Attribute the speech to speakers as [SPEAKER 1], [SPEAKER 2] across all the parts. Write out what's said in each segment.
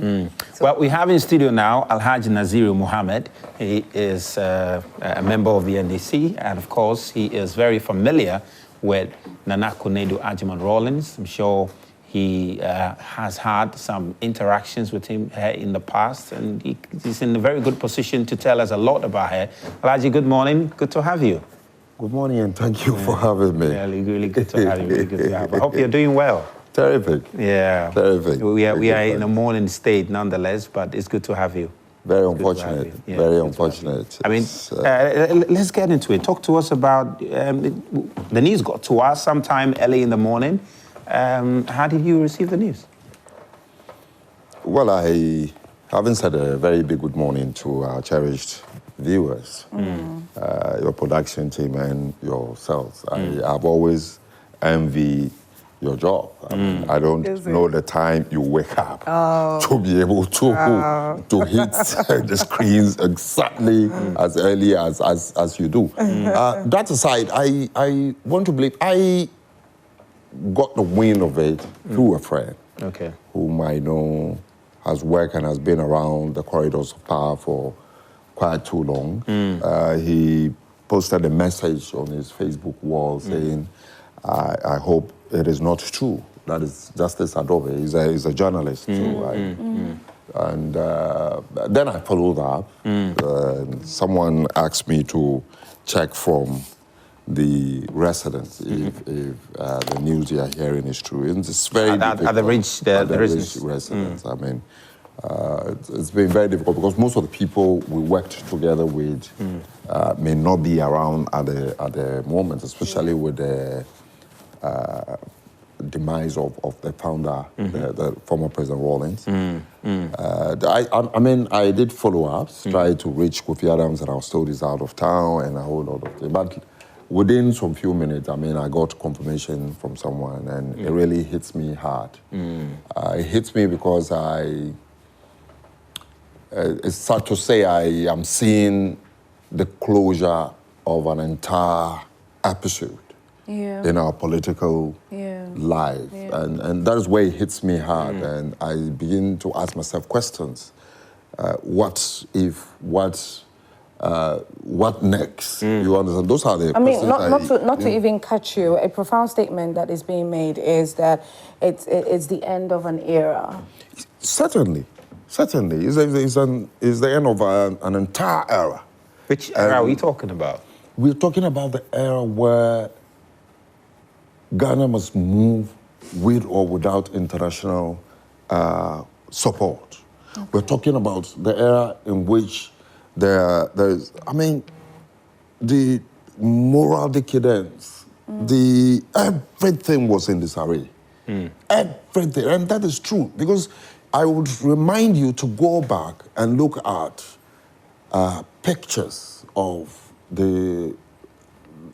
[SPEAKER 1] So, well, we have in studio now Alhaji Naziru Mohammed. He is a member of the NDC, and of course, he is very familiar with Nana Konadu Agyeman-Rawlings. I'm sure he has had some interactions with him in the past, and he's in a very good position to tell us a lot about her. Alhaji, good morning. Good to have you.
[SPEAKER 2] Good morning, and thank you for having me.
[SPEAKER 1] Really good to have you. Really good to have you. I hope you're doing well.
[SPEAKER 2] Terrific.
[SPEAKER 1] Yeah.
[SPEAKER 2] Terrific.
[SPEAKER 1] We are in a morning state nonetheless, but it's good to have you.
[SPEAKER 2] Very unfortunate.
[SPEAKER 1] Yeah,
[SPEAKER 2] very unfortunate.
[SPEAKER 1] I mean, let's get into it. Talk to us about, the news got to us sometime early in the morning. How did you receive the news?
[SPEAKER 2] Well, I haven't said a very big good morning to our cherished viewers, your production team and yourselves. I've always envied your job. I mean, I don't know the time you wake up to be able to hit the screens exactly as early as you do. That aside, I want to believe I got the wind of it through a friend whom I know has worked and has been around the corridors of power for quite too long. He posted a message on his Facebook wall saying, I hope it is not true. That is Justice Adobe. He's a journalist. And then I followed up. Someone asked me to check from the residents if the news you are hearing is true. And it's very difficult.
[SPEAKER 1] At the rich
[SPEAKER 2] residents. I mean, it's been very difficult because most of the people we worked together with may not be around at the moment, especially with the demise of the founder, the former President Rawlings. I mean, I did follow-ups, tried to reach Kofi Adams, and I was told he's out of town and a whole lot of things. But within some few minutes, I mean, I got confirmation from someone, and it really hits me hard. It hits me because it's sad to say I am seeing the closure of an entire episode in our political life. And that is where it hits me hard. And I begin to ask myself questions. What next? You understand? Those are the
[SPEAKER 3] not to even cut you, a profound statement that is being made is that it's the end of an era.
[SPEAKER 2] Certainly. It's the end of an entire era.
[SPEAKER 1] Which era are we talking about?
[SPEAKER 2] We're talking about the era where Ghana must move with or without international support. We're talking about the era in which there's, I mean, the moral decadence, everything was in disarray. Everything, and that is true, because I would remind you to go back and look at pictures of the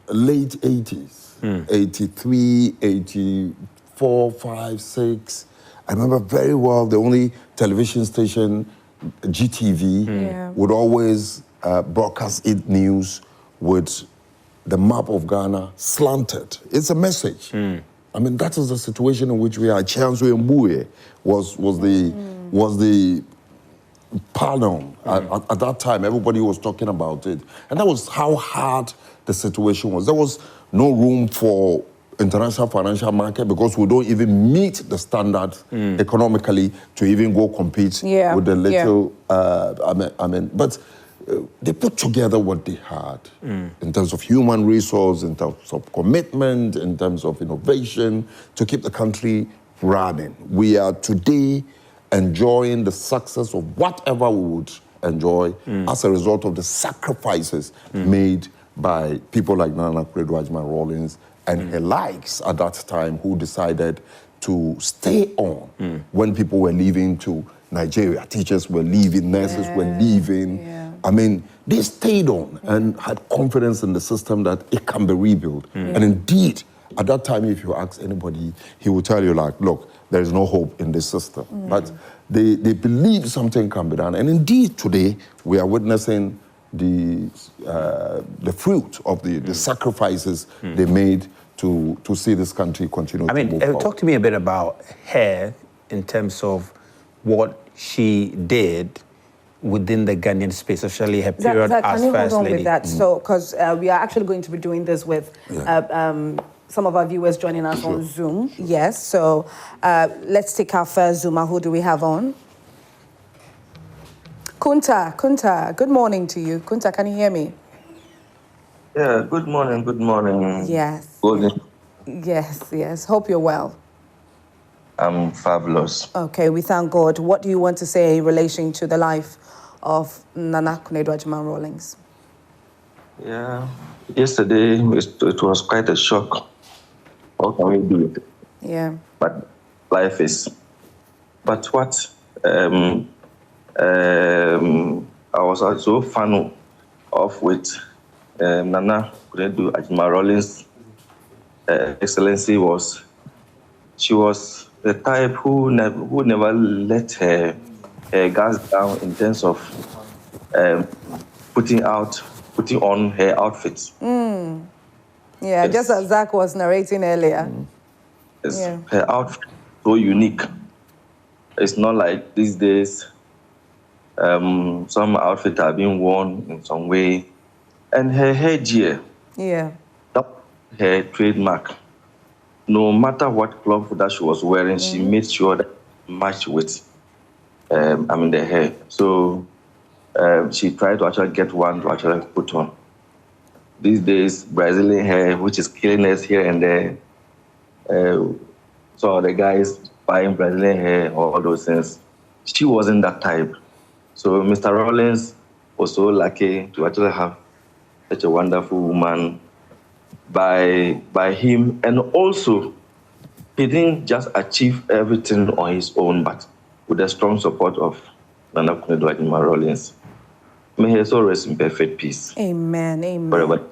[SPEAKER 2] late 80s, 83, 84, 5, 6. I remember very well the only television station, GTV, would always broadcast its news with the map of Ghana slanted. It's a message. I mean, that is the situation in which we are. Chianzo Mbue was the panel at that time. Everybody was talking about it. And that was how hard the situation was. There was no room for international financial market because we don't even meet the standard economically to even go compete with the little, but they put together what they had in terms of human resource, in terms of commitment, in terms of innovation to keep the country running. We are today enjoying the success of whatever we would enjoy as a result of the sacrifices made by people like Nana Konadu Agyeman-Rawlings and her likes at that time, who decided to stay on when people were leaving to Nigeria. Teachers were leaving, nurses were leaving. I mean, they stayed on and had confidence in the system that it can be rebuilt. And indeed, at that time, if you ask anybody, he will tell you, like, look, there is no hope in this system. But they believe something can be done. And indeed, today, we are witnessing the fruit of the sacrifices they made to see this country continue to move forward.
[SPEAKER 1] Talk to me a bit about her in terms of what she did within the Ghanaian space, especially her period
[SPEAKER 3] Zach,
[SPEAKER 1] as
[SPEAKER 3] can you
[SPEAKER 1] First
[SPEAKER 3] hold on
[SPEAKER 1] Lady?
[SPEAKER 3] with that? So, because we are actually going to be doing this with some of our viewers joining us on Zoom. Yes, so let's take our first Zoomer. Who do we have on? Kunta, good morning to you. Kunta, can you hear me?
[SPEAKER 4] Yeah, good morning.
[SPEAKER 3] Yes.
[SPEAKER 4] Good.
[SPEAKER 3] Yes. Hope you're well.
[SPEAKER 4] I'm fabulous.
[SPEAKER 3] Okay, we thank God. What do you want to say in relation to the life of Nana Konadu Agyeman-Rawlings?
[SPEAKER 4] Yeah, yesterday it was quite a shock. How can we do it?
[SPEAKER 3] Yeah.
[SPEAKER 4] But life is. But what I was also fan of with Nana Konadu Agyeman-Rawlings Excellency was she was the type who never let her guards down in terms of putting on her outfits.
[SPEAKER 3] Yeah,
[SPEAKER 4] Yes.
[SPEAKER 3] just as Zach was narrating earlier.
[SPEAKER 4] Yes.
[SPEAKER 3] Yeah.
[SPEAKER 4] Her outfit so unique. It's not like these days some outfits are being worn in some way. And her headgear,
[SPEAKER 3] Yeah.
[SPEAKER 4] her trademark. No matter what cloth that she was wearing, she made sure that it matched with the hair. So she tried to actually get one to actually put on. These days, Brazilian hair, which is killing us here and there. So the guys buying Brazilian hair, all those things. She wasn't that type. So Mr. Rawlings was so lucky to actually have such a wonderful woman by him. And also, he didn't just achieve everything on his own, but with the strong support of Nana Konadu Agyeman-Rawlings. May he so rest in perfect peace.
[SPEAKER 3] Amen.
[SPEAKER 4] Forever.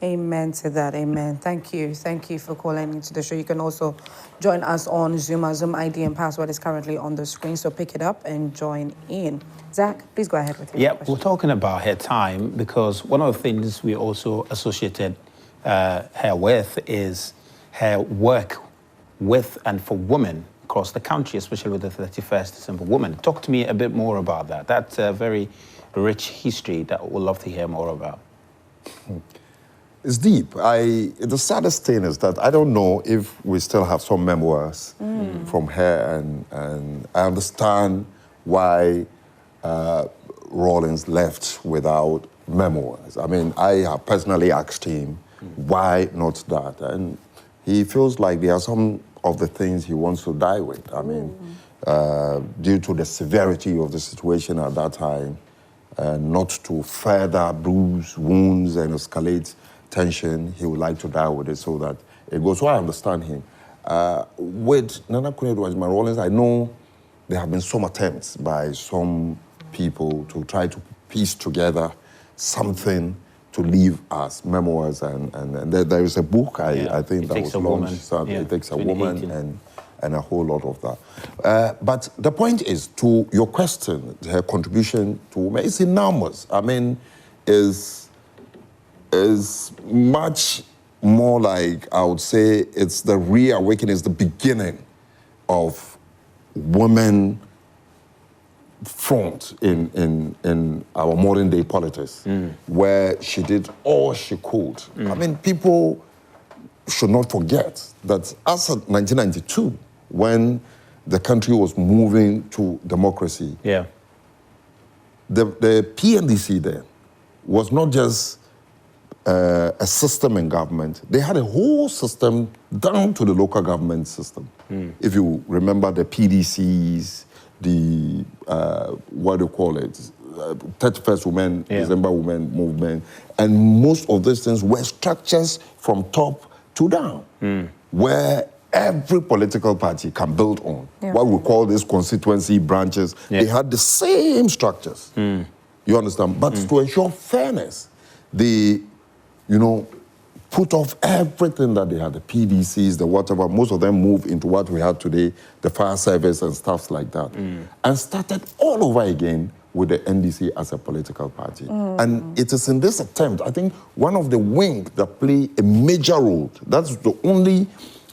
[SPEAKER 3] Amen to that. Amen. Thank you for calling into the show. You can also join us on Zoom. Our Zoom ID and password is currently on the screen, so pick it up and join in. Zach, please go ahead with your question.
[SPEAKER 1] We're talking about her time because one of the things we also associated her with is her work with and for women across the country, especially with the 31st December women. Talk to me a bit more about that. That's a very rich history that we'd love to hear more about.
[SPEAKER 2] It's deep. The saddest thing is that I don't know if we still have some memoirs from her, and I understand why Rawlings left without memoirs. I mean, I have personally asked him, why not that? And he feels like there are some of the things he wants to die with. I mean, due to the severity of the situation at that time, not to further bruise wounds and escalate tension, he would like to die with it so that it goes. So I understand him. With Nana Konadu Agyeman-Rawlings, I know there have been some attempts by some people to try to piece together something to leave as memoirs, and there is a book I think that was launched. So It Takes a Woman, and a whole lot of that. But the point is, to your question, her contribution to women is enormous. I mean, is much more like, I would say, it's the reawakening, it's the beginning of women front in our modern day politics, where she did all she could. I mean, people should not forget that as of 1992, when the country was moving to democracy, the PNDC then was not just a system in government. They had a whole system down to the local government system. If you remember the PDCs, the, what do you call it, 31st Women, December Women movement, and most of these things were structures from top to down, where every political party can build on. What we call these constituency branches, they had the same structures. You understand? But to ensure fairness, they, put off everything that they had, the PDCs, the whatever. Most of them moved into what we have today, the fire service and stuff like that, and started all over again with the NDC as a political party. And it is in this attempt, I think, one of the wings that play a major role. That's the only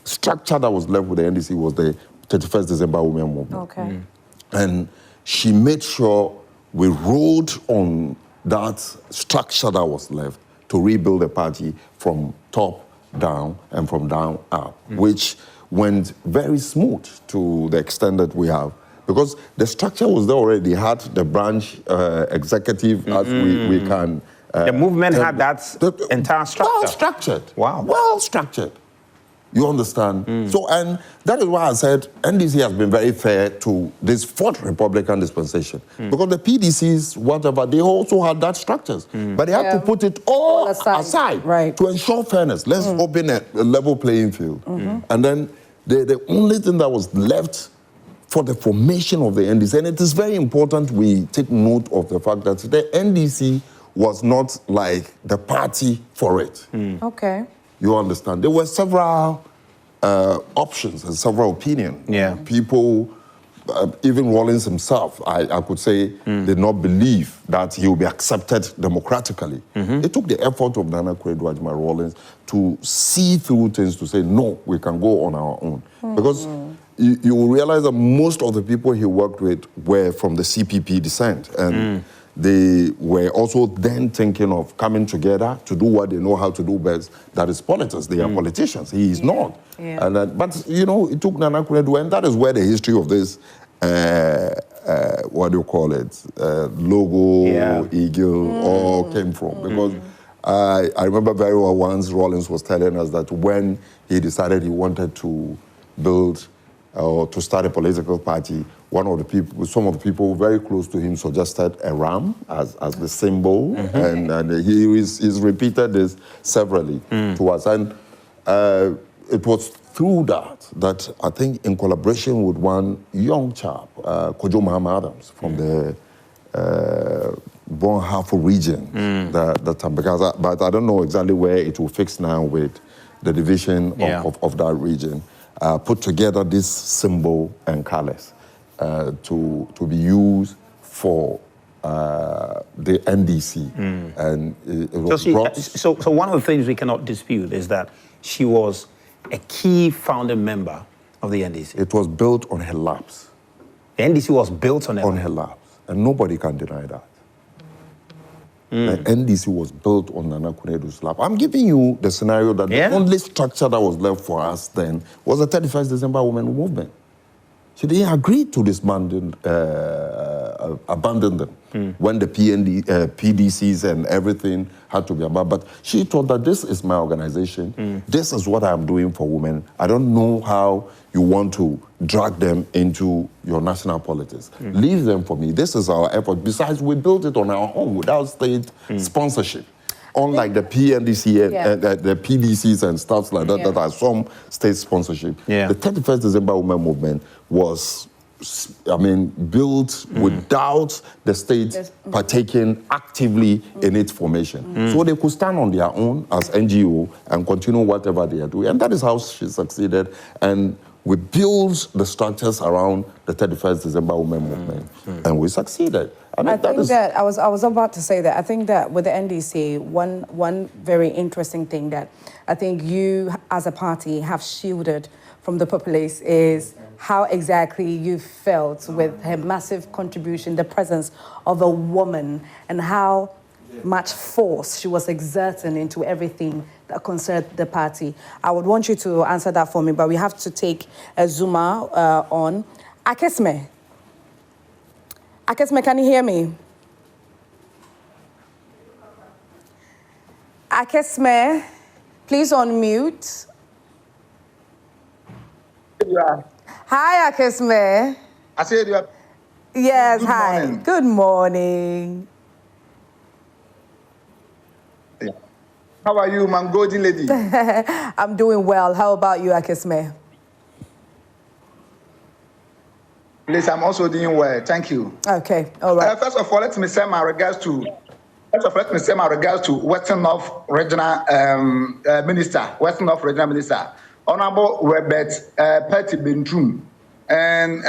[SPEAKER 2] structure that was left with the NDC was the 31st December Women Movement.
[SPEAKER 3] Okay.
[SPEAKER 2] And she made sure we rode on that structure that was left to rebuild the party from top down and from down up, which went very smooth to the extent that we have. Because the structure was there already. They had the branch executive as we can.
[SPEAKER 1] The movement had that entire structure.
[SPEAKER 2] Well structured.
[SPEAKER 1] Wow.
[SPEAKER 2] Well structured. You understand? So, and that is why I said NDC has been very fair to this fourth Republican dispensation. Because the PDCs, whatever, they also had that structures. But they had to put it all aside
[SPEAKER 3] right,
[SPEAKER 2] to ensure fairness. Let's open a level playing field. And then the only thing that was left for the formation of the NDC, and it is very important we take note of the fact that the NDC was not like the party for it.
[SPEAKER 3] Okay.
[SPEAKER 2] You understand? There were several options and several opinions.
[SPEAKER 1] Yeah.
[SPEAKER 2] People, even Rawlings himself, I could say, did not believe that he would be accepted democratically. It took the effort of Nana Konadu Agyeman-Rawlings to see through things to say, no, we can go on our own. Because you will realize that most of the people he worked with were from the CPP descent. And they were also then thinking of coming together to do what they know how to do best. That is politics. They are politicians. He is not.
[SPEAKER 3] Yeah.
[SPEAKER 2] And but, you know, it took Nana Konadu, and that is where the history of this, what do you call it, logo, eagle, all came from. Because I remember very well once Rawlings was telling us that when he decided he wanted to build or to start a political party, one of the people, some of the people very close to him suggested a ram as the symbol, and he's repeated this severally to us. And it was through that I think in collaboration with one young chap, Kojo Muhammad Adams from the Born Harford region, because but I don't know exactly where it will fix now with the division of that region. Put together this symbol and colors to be used for the NDC. And it was
[SPEAKER 1] so one of the things we cannot dispute is that she was a key founding member of the NDC.
[SPEAKER 2] It was built on her laps.
[SPEAKER 1] The NDC was built on
[SPEAKER 2] her laps, and nobody can deny that. The NDC was built on Nana Konadu's lap. I'm giving you the scenario that the only structure that was left for us then was the 31st December Women Movement. She didn't agree to disbanding, abandon them when the PDCs and everything had to be about. But she thought that this is my organization. This is what I'm doing for women. I don't know how you want to drag them into your national politics. Leave them for me. This is our effort. Besides, we built it on our own without state sponsorship. Unlike the PNDC and the PDCs and stuff like that, that are some state sponsorship. The 31st December Women Movement was, I mean, built without the state partaking actively in its formation. So they could stand on their own as NGO and continue whatever they are doing. And that is how she succeeded. And we built the structures around the 31st December Women Movement. And we succeeded.
[SPEAKER 3] I think that I was about to say that I think that with the NDC, one very interesting thing that I think you as a party have shielded from the populace is how exactly you felt with her massive contribution, the presence of a woman, and how much force she was exerting into everything that concerned the party. I would want you to answer that for me, but we have to take a zoomer on. Akesme. Akesme, can you hear me? Akesme, please unmute. Hi, Akesme.
[SPEAKER 5] I said you are.
[SPEAKER 3] Yes,
[SPEAKER 5] Good
[SPEAKER 3] hi.
[SPEAKER 5] morning.
[SPEAKER 3] Good morning.
[SPEAKER 5] How are you, my golden lady?
[SPEAKER 3] I'm doing well. How about you, Akesme?
[SPEAKER 5] Please, I'm also doing well. Thank you.
[SPEAKER 3] Okay, all right.
[SPEAKER 5] First of all, let me say my regards to Western North Regional Minister, Western North Regional Minister, Honorable Robert Petty Bentrum, and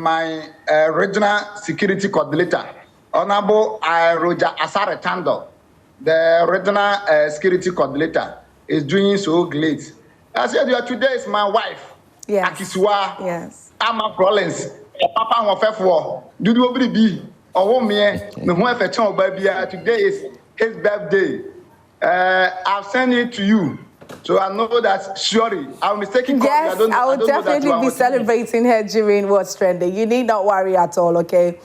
[SPEAKER 5] my Regional Security Coordinator, Honorable Roger Asare Tando, the Regional Security Coordinator, is doing so great. I said, today is my wife, Akisua, Ama Rawlings. Papa and Wafefo, do you be? Or me, me who have a child baby. Today is his birthday. I'll send it to you. So I know that surely I'm mistaken.
[SPEAKER 3] Yes, I will definitely be celebrating her during what's trending. You need not worry at all, okay?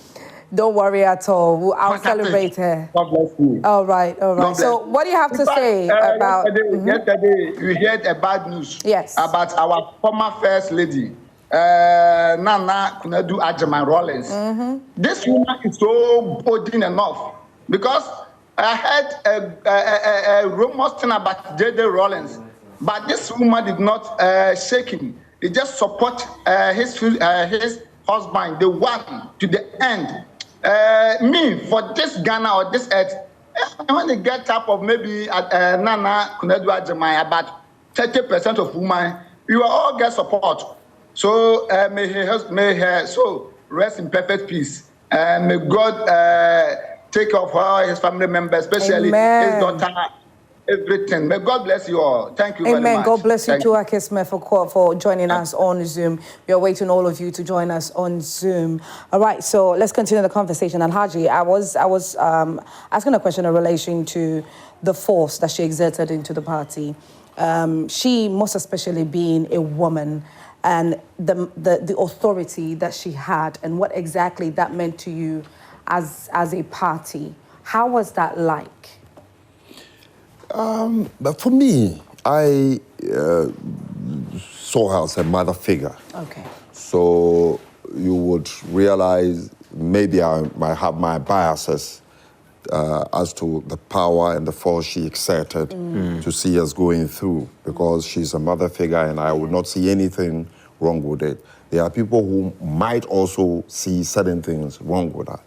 [SPEAKER 3] Don't worry at all. I'll celebrate her.
[SPEAKER 5] God bless you.
[SPEAKER 3] All right. So what do you have to say about...
[SPEAKER 5] Yesterday, we heard a bad news about our former First Lady, Nana Konadu Agyeman-Rawlings. This woman is so bold enough because I heard a rumor thing about J.D. Rawlings, but this woman did not shake him. He just support his husband, the one to the end. Me, for this Ghana or this earth, I want to get up of maybe Nana Konadu Agyeman, about 30% of women, we will all get support. So may her soul rest in perfect peace. And may God take care of her, his family members, especially his daughter, everything. May God bless you all. Thank you very much.
[SPEAKER 3] God bless you too, Akisme, for joining us on Zoom. We are waiting all of you to join us on Zoom. All right, so let's continue the conversation. Alhaji, I was asking a question in relation to the force that she exerted into the party. She, most especially being a woman, and the authority that she had, and what exactly that meant to you as a party. How was that like?
[SPEAKER 2] But for me, I saw her as a mother figure.
[SPEAKER 3] Okay.
[SPEAKER 2] So you would realize maybe I might have my biases as to the power and the force she exerted to see us going through, because she's a mother figure and I would not see anything wrong with it. There are people who might also see certain things wrong with her.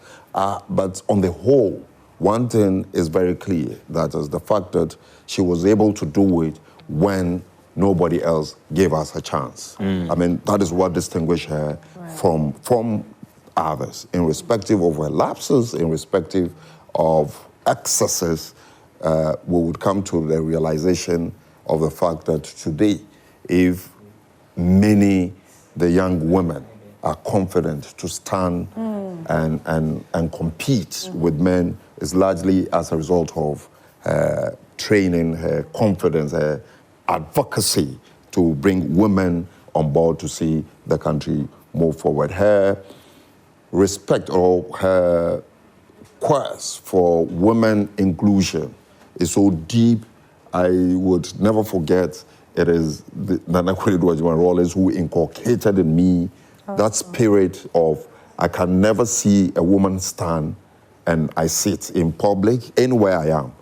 [SPEAKER 2] But on the whole, one thing is very clear, that is the fact that she was able to do it when nobody else gave us a chance. I mean, that is what distinguished her from others, irrespective of her lapses, irrespective of excesses. We would come to the realization of the fact that today, if the young women are confident to stand and compete with men, is largely as a result of training, her confidence, her advocacy to bring women on board to see the country move forward. Her respect or her quest for women inclusion is so deep, I would never forget. It is Nana Konadu Agyeman-Rawlings who inculcated in me that spirit of, I can never see a woman stand and I sit in public, anywhere I am.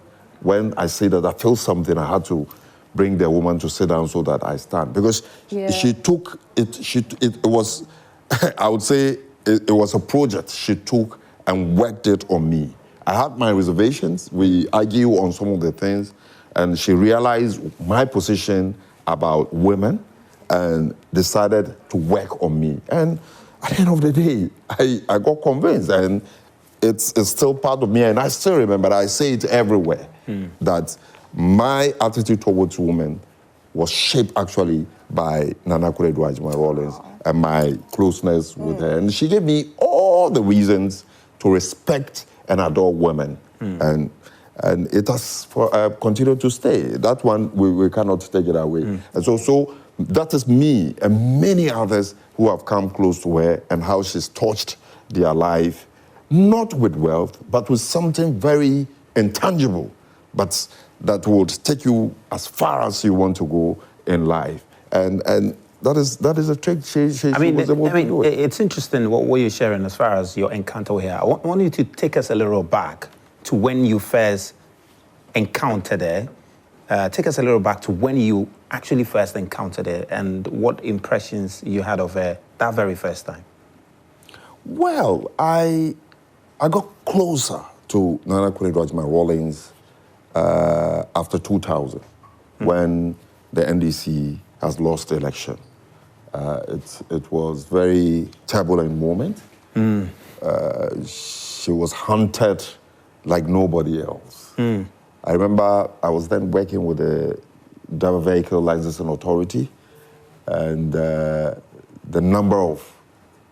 [SPEAKER 2] When I say that I feel something, I had to bring the woman to sit down so that I stand. Because she took it, it was, I would say, it was a project she took and worked it on me. I had my reservations. We argue on some of the things, and she realized my position about women and decided to work on me. And at the end of the day, I got convinced, and it's still part of me, and I still remember, I say it everywhere, that my attitude towards women was shaped actually by Nana Konadu Agyeman-Rawlings and my closeness with her. And she gave me all the reasons to respect and adore women. And it has continued to stay. That one, we cannot take it away. And so that is me and many others who have come close to her, and how she's touched their life, not with wealth, but with something very intangible, but that would take you as far as you want to go in life. And that is a trick she was able to do it.
[SPEAKER 1] It's interesting what you're sharing as far as your encounter here. I want you to take us a little back to when you first encountered her. Take us a little back to when you actually first encountered her and what impressions you had of her that very first time.
[SPEAKER 2] Well, I got closer to Nana Konadu Agyeman-Rawlings after 2000, when the NDC has lost the election. It was a very turbulent moment. She was hunted like nobody else. I remember I was then working with the Driver Vehicle Licensing Authority, and the number of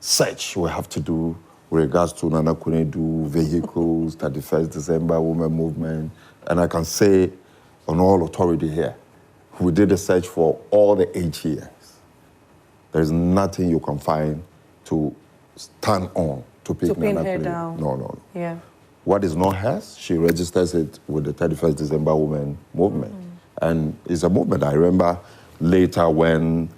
[SPEAKER 2] search we have to do with regards to Nana Konadu vehicles, 31st December Women Movement, and I can say on all authority here, we did a search for all the 8 years. There's nothing you can find to stand on to pick
[SPEAKER 3] to pin
[SPEAKER 2] Nana
[SPEAKER 3] her
[SPEAKER 2] Konadu.
[SPEAKER 3] down.
[SPEAKER 2] No.
[SPEAKER 3] Yeah.
[SPEAKER 2] What is not hers, she registers it with the 31st December Women Movement. And it's a movement. I remember later when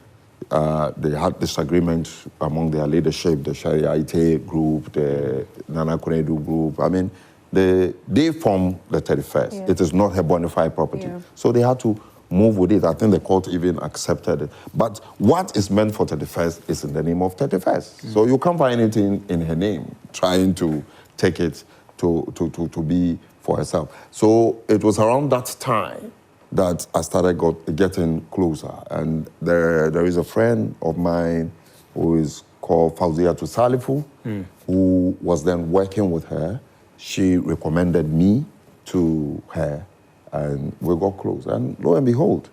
[SPEAKER 2] they had disagreement among their leadership, the Sharia group, the Nana Konadu group. I mean, they formed the 31st.
[SPEAKER 3] Yeah.
[SPEAKER 2] It is not her bona fide property.
[SPEAKER 3] Yeah.
[SPEAKER 2] So they had to move with it. I think the court even accepted it. But what is meant for 31st is in the name of 31st. So you can't find anything in her name trying to take it to be for herself. So it was around that time that I started getting closer. And there is a friend of mine who is called Fauzia Salifu, who was then working with her. She recommended me to her, and we got close. And lo and behold,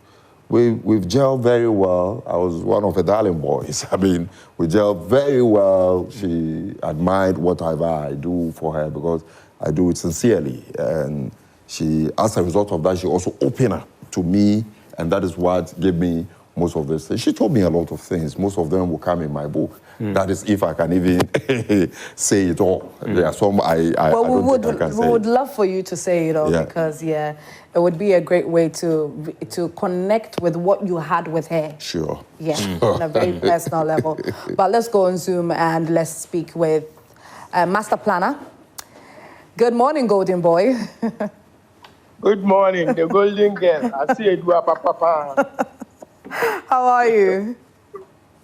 [SPEAKER 2] we've gelled very well. I was one of her darling boys. I mean, we gelled very well. She admired whatever I do for her because I do it sincerely. And she, as a result of that, she also opened up to me, and that is what gave me most of this. She told me a lot of things. Most of them will come in my book. That is if I can even say it all. There are some I don't think I can say.
[SPEAKER 3] We would love for you to say it all because, it would be a great way to connect with what you had with her.
[SPEAKER 2] Sure.
[SPEAKER 3] Yeah, on a very personal level. But let's go on Zoom and let's speak with Master Planner. Good morning, Golden Boy.
[SPEAKER 6] Good morning, the Golden Girl. I see you, Papa.
[SPEAKER 3] How are you?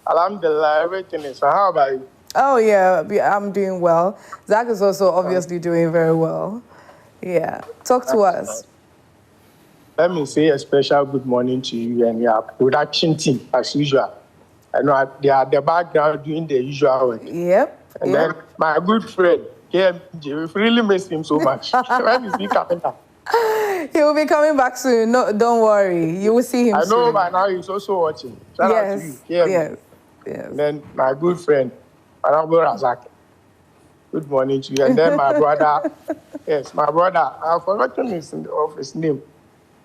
[SPEAKER 6] Alhamdulillah, everything is. How about you?
[SPEAKER 3] Oh, yeah, I'm doing well. Zach is also obviously doing very well. Yeah. Talk to us.
[SPEAKER 6] Let me say a special good morning to you and your production team, as usual. I know they are the background doing the usual work.
[SPEAKER 3] Yep.
[SPEAKER 6] And then my good friend, KMJ, we really miss him so much. When is he coming back?
[SPEAKER 3] He will be coming back soon. No, don't worry. You will see him soon.
[SPEAKER 6] I know by now he's also watching. Shout out to you, KMJ.
[SPEAKER 3] Yes.
[SPEAKER 6] And then my good friend, Honorable Razak. Good morning to you. And then my brother, my brother, I've forgotten his name,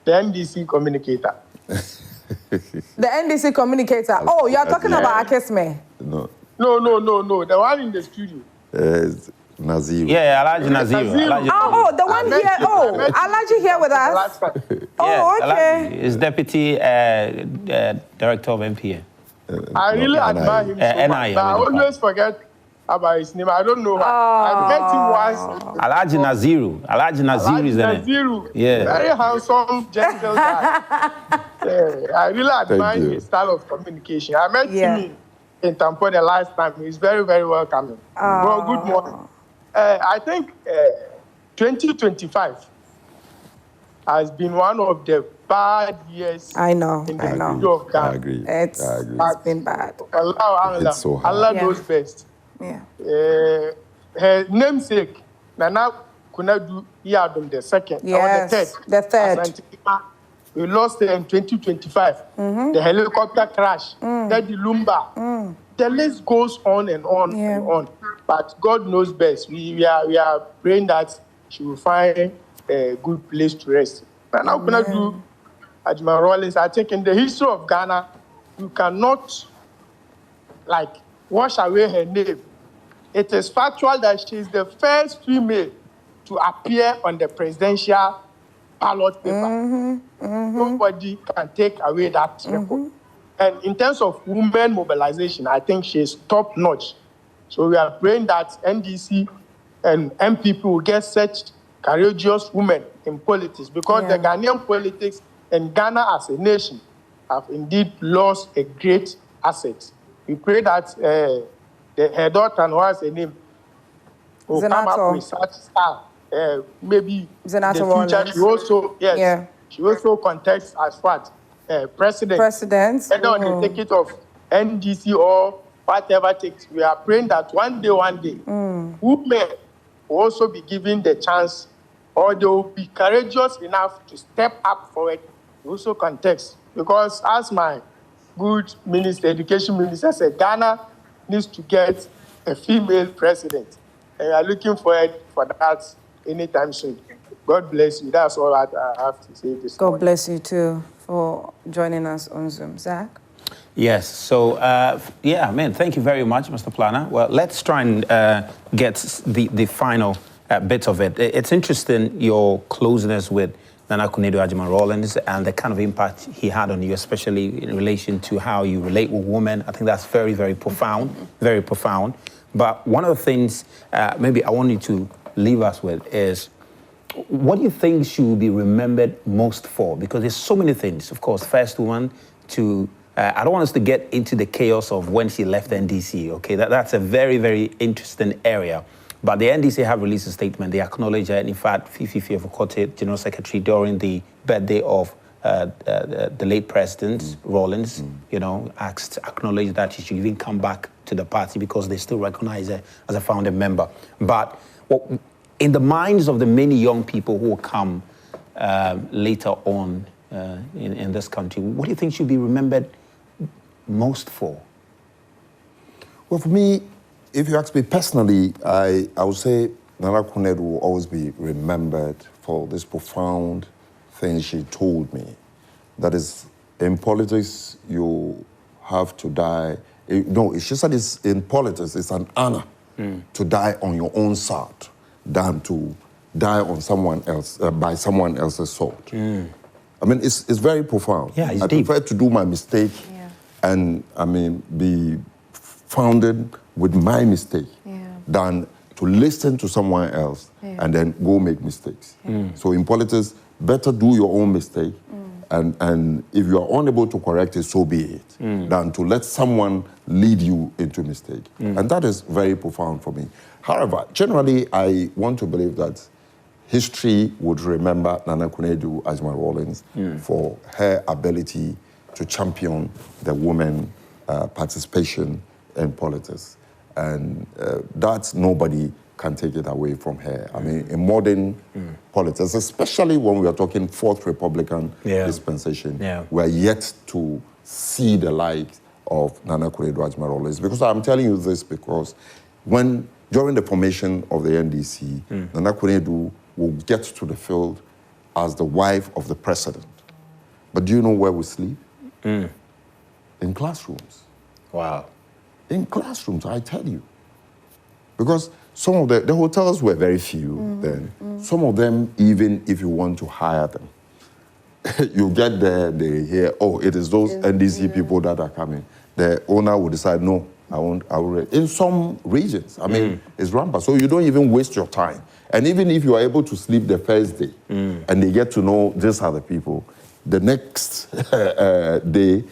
[SPEAKER 6] the NDC communicator.
[SPEAKER 3] The NDC communicator. Oh, you are talking about Akesme?
[SPEAKER 2] No.
[SPEAKER 6] No. The one in the studio.
[SPEAKER 2] Naziru.
[SPEAKER 1] Yeah, Alhaji Naziru.
[SPEAKER 3] Oh, the one here. Oh, Alhaji here with us. Oh, okay.
[SPEAKER 1] He's deputy director of NPA.
[SPEAKER 6] I really admire him so much, but I always forget about his name. I don't know why. I met him once.
[SPEAKER 1] Alhaji Naziru. Alhaji Naziru is the name.
[SPEAKER 6] Naziru.
[SPEAKER 1] Yeah.
[SPEAKER 6] Very handsome, gentle guy. I really admire his style of communication. I met him in Tampa the last time. He's very, very welcoming. Well, good morning. I think 2025 has been one of the bad years.
[SPEAKER 3] I know.
[SPEAKER 6] In the studio of Ghana.
[SPEAKER 2] I agree.
[SPEAKER 3] It's been bad.
[SPEAKER 6] Allah,
[SPEAKER 2] It's so hard.
[SPEAKER 6] Allah knows best.
[SPEAKER 3] Yeah.
[SPEAKER 6] Her namesake, Nana Konadu Agyeman-Rawlings the second.
[SPEAKER 3] Yes, the third.
[SPEAKER 6] We lost her in 2025. The helicopter crash, the Lumba. The list goes on and on and on. But God knows best. We are praying that she will find a good place to rest. Nana Konadu Agyeman-Rawlings, I think in the history of Ghana, you cannot wash away her name. It is factual that she is the first female to appear on the presidential ballot paper. Nobody can take away that record. And in terms of women mobilization, I think she is top notch. So we are praying that NDC and MPP will get such courageous women in politics, because the Ghanaian politics and Ghana as a nation have indeed lost a great asset. We pray that her daughter, who has a name, will come up with such style. Maybe in the future, she also contests as what? President. Whether on the ticket of NDC or whatever takes. We are praying that one day, women will also be given the chance, or they will be courageous enough to step up for it, also contest. Because as my good minister, education minister said, Ghana needs to get a female president. And we are looking forward for that anytime soon. God bless you. That's all I have to say this morning.
[SPEAKER 3] God bless you too for joining us on Zoom. Zach?
[SPEAKER 1] Yes, so, yeah, man, thank you very much, Mr. Planner. Well, let's try and get the final bit of it. It's interesting, your closeness with Nana Konadu Agyeman-Rawlings and the kind of impact he had on you, especially in relation to how you relate with women. I think that's very, very profound, very profound. But one of the things maybe I want you to leave us with is, what do you think she will be remembered most for? Because there's so many things. Of course, first one, to I don't want us to get into the chaos of when she left the NDC, okay? That's a very, very interesting area. But the NDC have released a statement. They acknowledge that, in fact, Fifi Okote, General Secretary, during the birthday of the late President Rawlings, you know, acknowledged that she should even come back to the party because they still recognize her as a founding member. But in the minds of the many young people who will come later on in this country, what do you think should be remembered most for?
[SPEAKER 2] Well, for me, if you ask me personally, I would say Nana Konadu will always be remembered for this profound thing she told me. That is, in politics, you have to die. No, she said it's in politics, it's an honor to die on your own side than to die on someone else, by someone else's sword. I mean, it's very profound.
[SPEAKER 1] Yeah, it's
[SPEAKER 2] I
[SPEAKER 1] deep.
[SPEAKER 2] prefer to do my mistake and, I mean, be founded with my mistake than to listen to someone else and then go make mistakes. So in politics, better do your own mistake, and if you are unable to correct it, so be it, than to let someone lead you into mistake. And that is very profound for me. However, generally, I want to believe that history would remember Nana Konadu Agyeman-Rawlings for her ability to champion the women participation in politics. And that nobody can take it away from her. I mean, in modern politics, especially when we are talking Fourth Republican dispensation, we are yet to see the light of Nana Konadu Agyeman-Rawlings. Because I'm telling you this because during the formation of the NDC, Nana Konadu will get to the field as the wife of the president. But do you know where we sleep? In classrooms.
[SPEAKER 1] Wow.
[SPEAKER 2] In classrooms, I tell you. Because some of the hotels were very few then. Some of them, even if you want to hire them, you get there, they hear, oh, it is those NDC people that are coming. The owner will decide, no, I will. In some regions, I mean, it's rampant. So you don't even waste your time. And even if you are able to sleep the first day, and they get to know these are the people, the next day,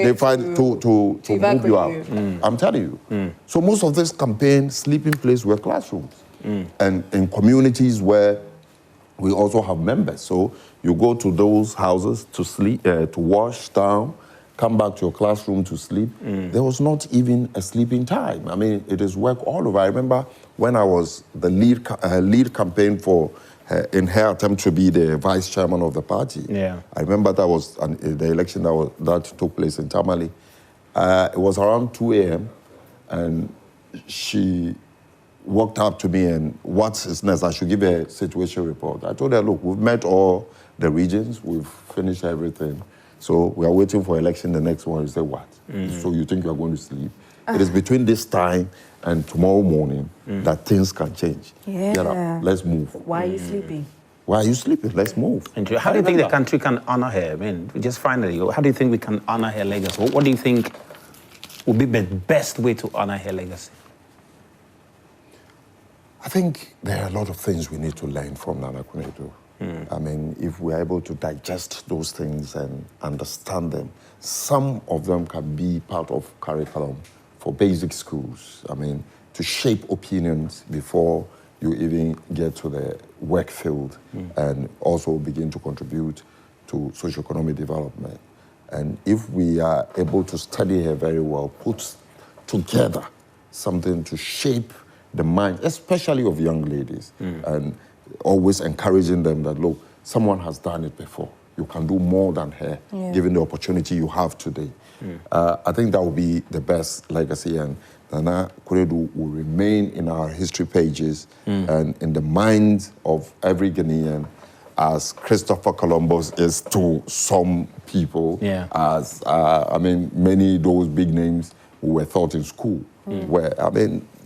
[SPEAKER 2] they find to move you out. I'm telling you. So most of this campaign, sleeping place were classrooms. And in communities where we also have members. So you go to those houses to sleep, to wash down, come back to your classroom to sleep. There was not even a sleeping time. I mean, it is work all over. I remember when I was the lead campaign for in her attempt to be the vice chairman of the party. I remember that was the election that took place in Tamale. It was around 2 a.m. and she walked up to me and, what's his next? I should give a situation report. I told her, look, we've met all the regions, we've finished everything. So we are waiting for election, the next one. You say, what? So you think you are going to sleep? It is between this time and tomorrow morning that things can change. Get up, let's move.
[SPEAKER 7] Why are you sleeping?
[SPEAKER 2] Why are you sleeping? Let's move.
[SPEAKER 1] And how do you think the country can honor her? I mean, just finally, how do you think we can honor her legacy? What do you think would be the best way to honor her legacy?
[SPEAKER 2] I think there are a lot of things we need to learn from Nana Konadu. I mean, if we're able to digest those things and understand them, some of them can be part of curriculum for basic schools. I mean, to shape opinions before you even get to the work field and also begin to contribute to socio-economic development. And if we are able to study her very well, put together something to shape the mind, especially of young ladies, and always encouraging them that, look, someone has done it before. You can do more than her, given the opportunity you have today. I think that would be the best legacy. And Nana Konadu will remain in our history pages and in the minds of every Ghanaian as Christopher Columbus is to some people, as, many those big names who were taught in school. Where,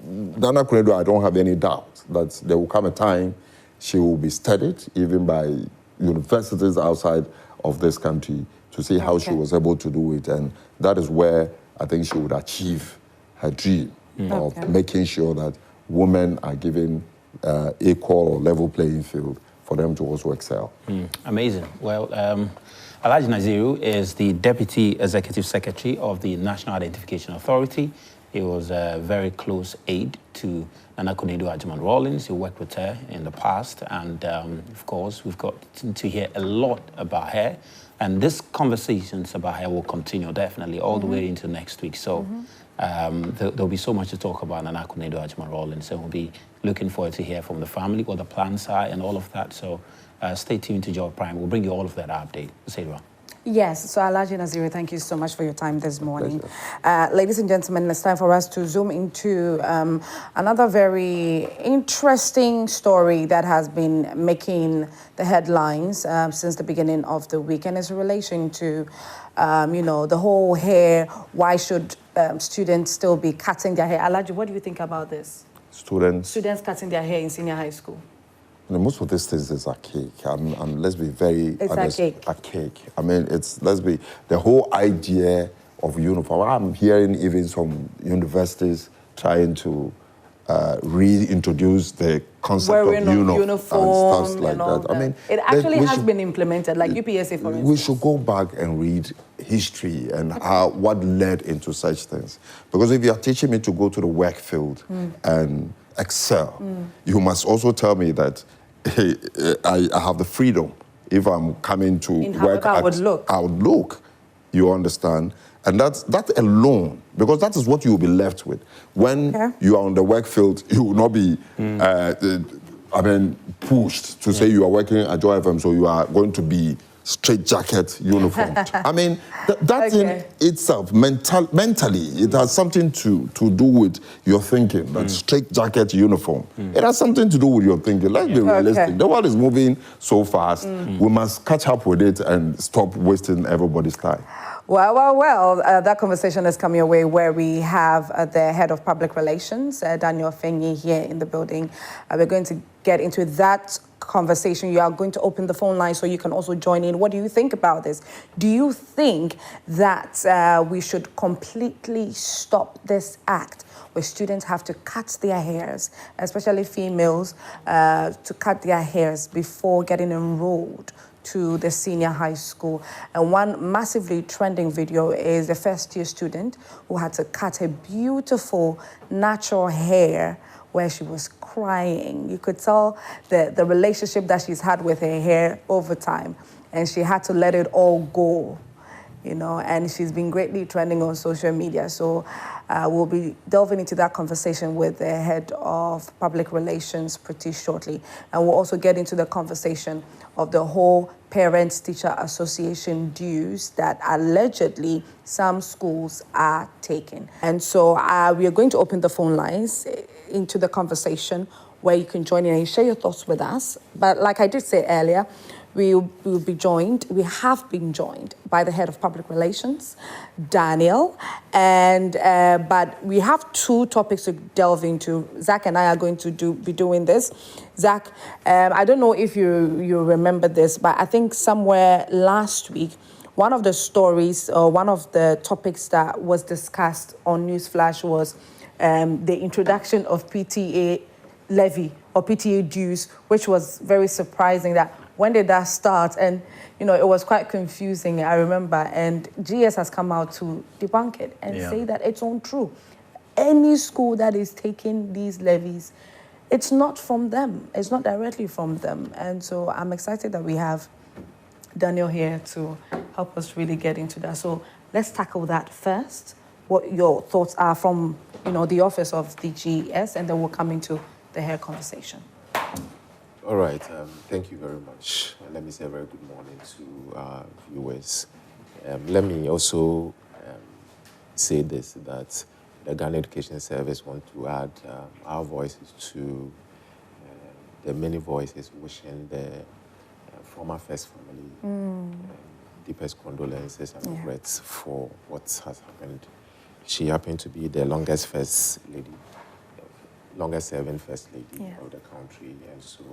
[SPEAKER 2] Nana Konadu, I don't have any doubt that there will come a time she will be studied even by universities outside of this country to see how she was able to do it. And that is where I think she would achieve her dream of making sure that women are given equal or level playing field for them to also excel.
[SPEAKER 1] Amazing. Well, Alhaji Naziru is the Deputy Executive Secretary of the National Identification Authority. He was a very close aide to Nana Konadu Agyeman-Rawlings. He worked with her in the past, and of course, we've got to hear a lot about her. And these conversations about her will continue definitely all the way into next week. So there'll be so much to talk about Nana Konadu Agyeman-Rawlings, and we'll be looking forward to hear from the family what the plans are and all of that. So stay tuned to Joy Prime. We'll bring you all of that update. Sadra.
[SPEAKER 3] Yes, so Alhaji Naziru, thank you so much for your time this morning. Ladies and gentlemen, it's time for us to zoom into another very interesting story that has been making the headlines since the beginning of the week, and it's in relation to, the whole hair. Why should students still be cutting their hair? Alhaji, what do you think about this?
[SPEAKER 2] Students
[SPEAKER 3] Cutting their hair in senior high school.
[SPEAKER 2] Most of these things is archaic. Let's be very honest. Archaic. Let's be, the whole idea of uniform. I'm hearing even some universities trying to reintroduce the concept of uniform and stuff like that.
[SPEAKER 3] It actually has been implemented, like UPSA, for instance.
[SPEAKER 2] We should go back and read history and what led into such things. Because if you are teaching me to go to the work field and excel, you must also tell me that I have the freedom if I'm coming to work
[SPEAKER 3] I would look.
[SPEAKER 2] You understand? And that alone, because that is what you will be left with. When you are on the work field, you will not be pushed to say you are working at Joy FM, so you are going to be straight jacket uniform. That in itself, mentally, it has something to do with your thinking, that straight jacket uniform. It has something to do with your thinking. Let's be realistic. The world is moving so fast, we must catch up with it and stop wasting everybody's time.
[SPEAKER 3] Well, that conversation is coming away where we have the head of public relations, Daniel Fenyi, here in the building. We're going to get into that conversation. You are going to open the phone line so you can also join in. What do you think about this? Do you think that we should completely stop this act where students have to cut their hairs, especially females, to cut their hairs before getting enrolled to the senior high school? And one massively trending video is a first-year student who had to cut her beautiful natural hair where she was crying. You could tell the relationship that she's had with her hair over time, and she had to let it all go, and she's been greatly trending on social media. So we'll be delving into that conversation with the head of public relations pretty shortly. And we'll also get into the conversation of the whole Parents-Teacher Association dues that allegedly some schools are taking. And so we are going to open the phone lines into the conversation where you can join in and share your thoughts with us. But like I did say earlier, we have been joined by the head of public relations, Daniel, and but we have two topics to delve into. Zach and I are going to be doing this. Zach, I don't know if you remember this, but I think somewhere last week, one of the stories or one of the topics that was discussed on Newsflash was the introduction of PTA levy or PTA dues, which was very surprising. That when did that start? And it was quite confusing, I remember. And GS has come out to debunk it and say that it's untrue. Any school that is taking these levies, it's not from them. It's not directly from them. And so I'm excited that we have Daniel here to help us really get into that. So let's tackle that first. What your thoughts are from the office of the GS, and then we'll come into the hair conversation.
[SPEAKER 7] All right, thank you very much. Let me say a very good morning to our viewers. Let me also say this, that the Ghana Education Service want to add our voices to the many voices wishing the former First Family deepest condolences and regrets for what has happened. She happened to be the longest serving First Lady of the country, and so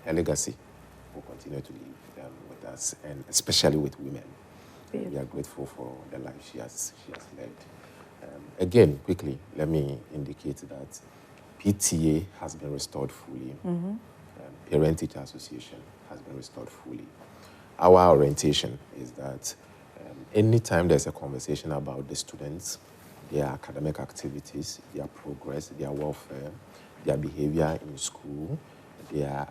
[SPEAKER 7] her legacy will continue to live with us, and especially with women. We are grateful for the life she has led. Again, quickly, let me indicate that PTA has been restored fully. Parent-Teacher Association has been restored fully. Our orientation is that anytime there's a conversation about the students, their academic activities, their progress, their welfare, their behavior in school, their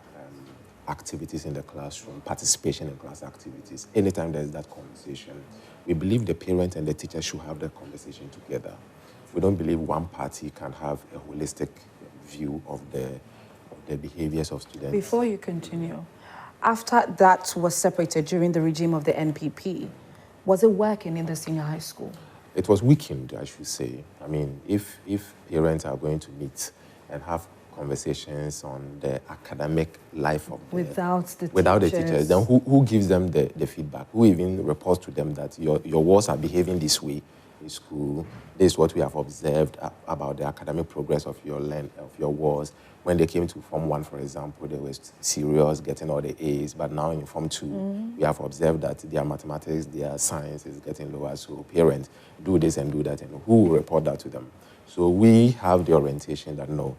[SPEAKER 7] activities in the classroom, participation in class activities, anytime there's that conversation, we believe the parent and the teacher should have that conversation together. We don't believe one party can have a holistic view of the behaviors of students.
[SPEAKER 3] Before you continue, after that was separated during the regime of the NPP, was it working in the senior high school?
[SPEAKER 7] It was weakened, I should say. I mean, if parents are going to meet and have conversations on the academic life of
[SPEAKER 3] without the
[SPEAKER 7] teachers, then who gives them the feedback? Who even reports to them that your wards are behaving this way in school? This is what we have observed about the academic progress of your wards. When they came to Form 1, for example, they were serious, getting all the A's, but now in Form 2, we have observed that their mathematics, their science is getting lower, so parents do this and do that, and who will report that to them? So we have the orientation that no,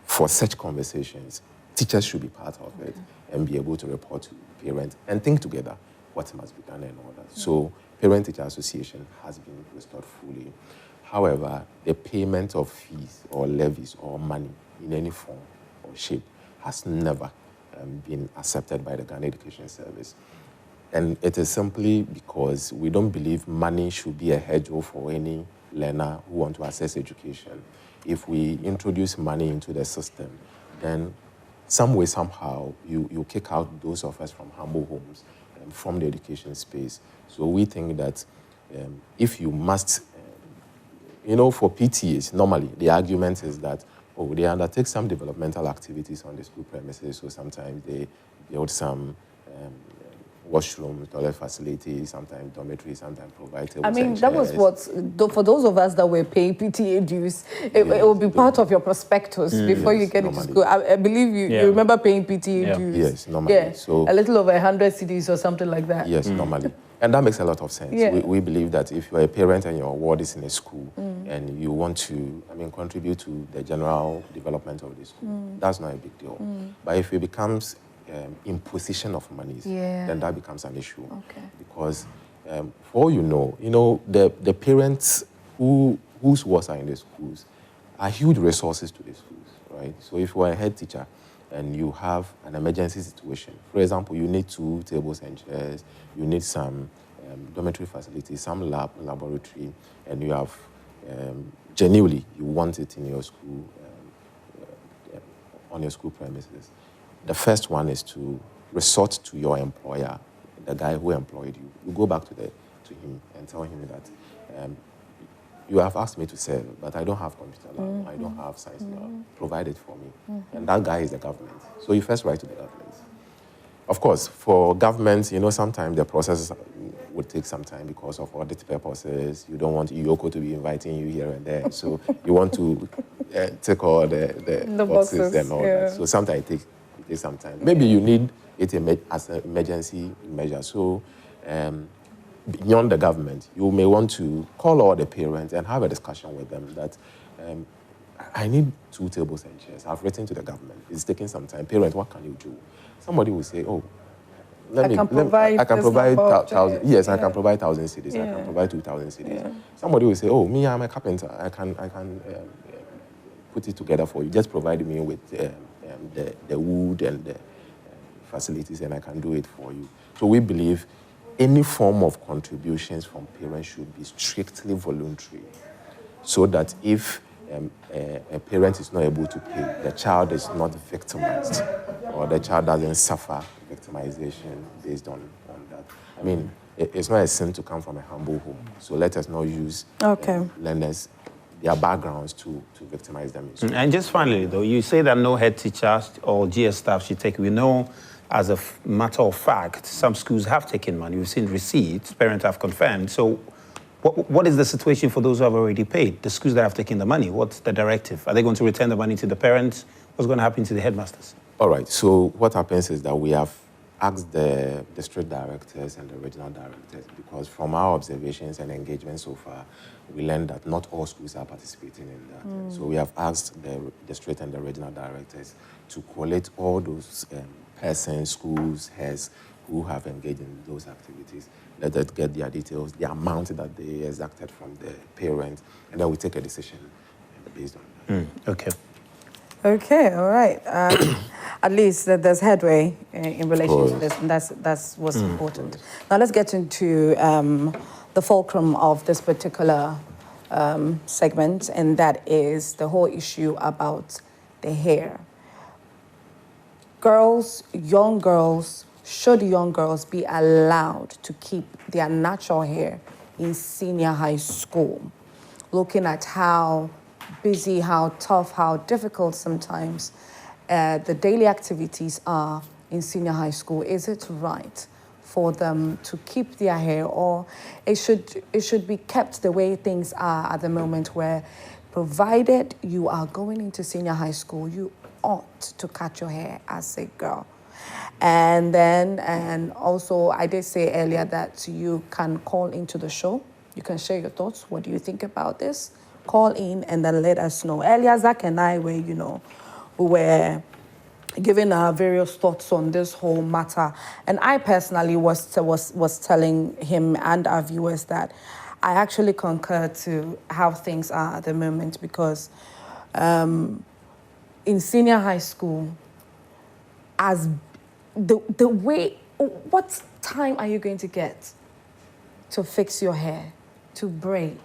[SPEAKER 7] for such conversations, teachers should be part of it and be able to report to parents and think together what must be done and all that. So Parent-Teacher Association has been restored fully. However, the payment of fees or levies or money in any form or shape has never been accepted by the Ghana Education Service. And it is simply because we don't believe money should be a hedge for any learner who want to access education. If we introduce money into the system, then some way, somehow, you kick out those of us from humble homes from the education space. So we think that if you must, for PTAs, normally the argument is that, they undertake some developmental activities on the school premises, so sometimes they build some washrooms, toilet facilities, sometimes dormitories, sometimes provide tables.
[SPEAKER 3] I mean, that was what, for those of us that were paying PTA dues, it will be part of your prospectus before you get into school. I believe you remember paying PTA dues.
[SPEAKER 7] Yes, normally.
[SPEAKER 3] Yeah,
[SPEAKER 7] so
[SPEAKER 3] a little over 100 cedis or something like that.
[SPEAKER 7] Yes, normally. And that makes a lot of sense.
[SPEAKER 3] Yeah.
[SPEAKER 7] We believe that if you're a parent and your ward is in a school and you want to, contribute to the general development of the school, that's not a big deal. But if it becomes imposition of monies, then that becomes an issue.
[SPEAKER 3] Okay.
[SPEAKER 7] Because for all you know, the parents whose wards are in the schools are huge resources to the schools, right? So if you are a head teacher and you have an emergency situation, for example, you need 2 tables and chairs, you need some dormitory facilities, some laboratory, and you have genuinely, you want it in your school, on your school premises. The first one is to resort to your employer, the guy who employed you. You go back to him and tell him that you have asked me to serve, but I don't have computer lab, I don't have science lab. Provide it for me. And that guy is the government. So you first write to the government. Of course, for governments, sometimes the process would take some time because of audit purposes. You don't want Yoko to be inviting you here and there. So you want to take all the boxes and all that. So sometimes it takes some time. Maybe you need it as an emergency measure. So beyond the government, you may want to call all the parents and have a discussion with them that I need 2 tables and chairs. I've written to the government. It's taking some time. Parents, what can you do? Somebody will say, I can provide 1,000. Yes, I can provide 1,000 cedis. I can provide 2,000 cedis. Somebody will say, me, I'm a carpenter. I can put it together for you. Just provide me with the wood and the facilities, and I can do it for you. So we believe any form of contributions from parents should be strictly voluntary, so that if a parent is not able to pay, the child is not victimized, or the child doesn't suffer victimization based on that. I mean, it's not a sin to come from a humble home, so let us not use learners their backgrounds to victimize them.
[SPEAKER 1] And just finally, though, you say that no head teacher or GS staff should take. We know, as a matter of fact, some schools have taken money. We've seen receipts. Parents have confirmed. So what is the situation for those who have already paid? The schools that have taken the money, what's the directive? Are they going to return the money to the parents? What's going to happen to the headmasters?
[SPEAKER 7] All right, so what happens is that we have asked the district directors and the regional directors, because from our observations and engagement so far, we learned that not all schools are participating in that. So we have asked the district and the regional directors to collate all those persons, schools, heads who have engaged in those activities. Let us get their details, the amount that they exacted from the parents, and then we take a decision based on that.
[SPEAKER 1] Okay.
[SPEAKER 3] Okay, all right. At least there's headway in relation to this, and that's what's important. Now let's get into the fulcrum of this particular segment, and that is the whole issue about the hair. Should young girls be allowed to keep their natural hair in senior high school? Looking at how busy, how tough, how difficult sometimes the daily activities are in senior high school, is it right for them to keep their hair, or it should be kept the way things are at the moment, where provided you are going into senior high school, you ought to cut your hair as a girl? And also, I did say earlier that you can call into the show. You can share your thoughts. What do you think about this? Call in and then let us know. Earlier, Zach and I were, we were giving our various thoughts on this whole matter. And I personally was telling him and our viewers that I actually concur to how things are at the moment, because in senior high school, as the way, what time are you going to get to fix your hair, to braid,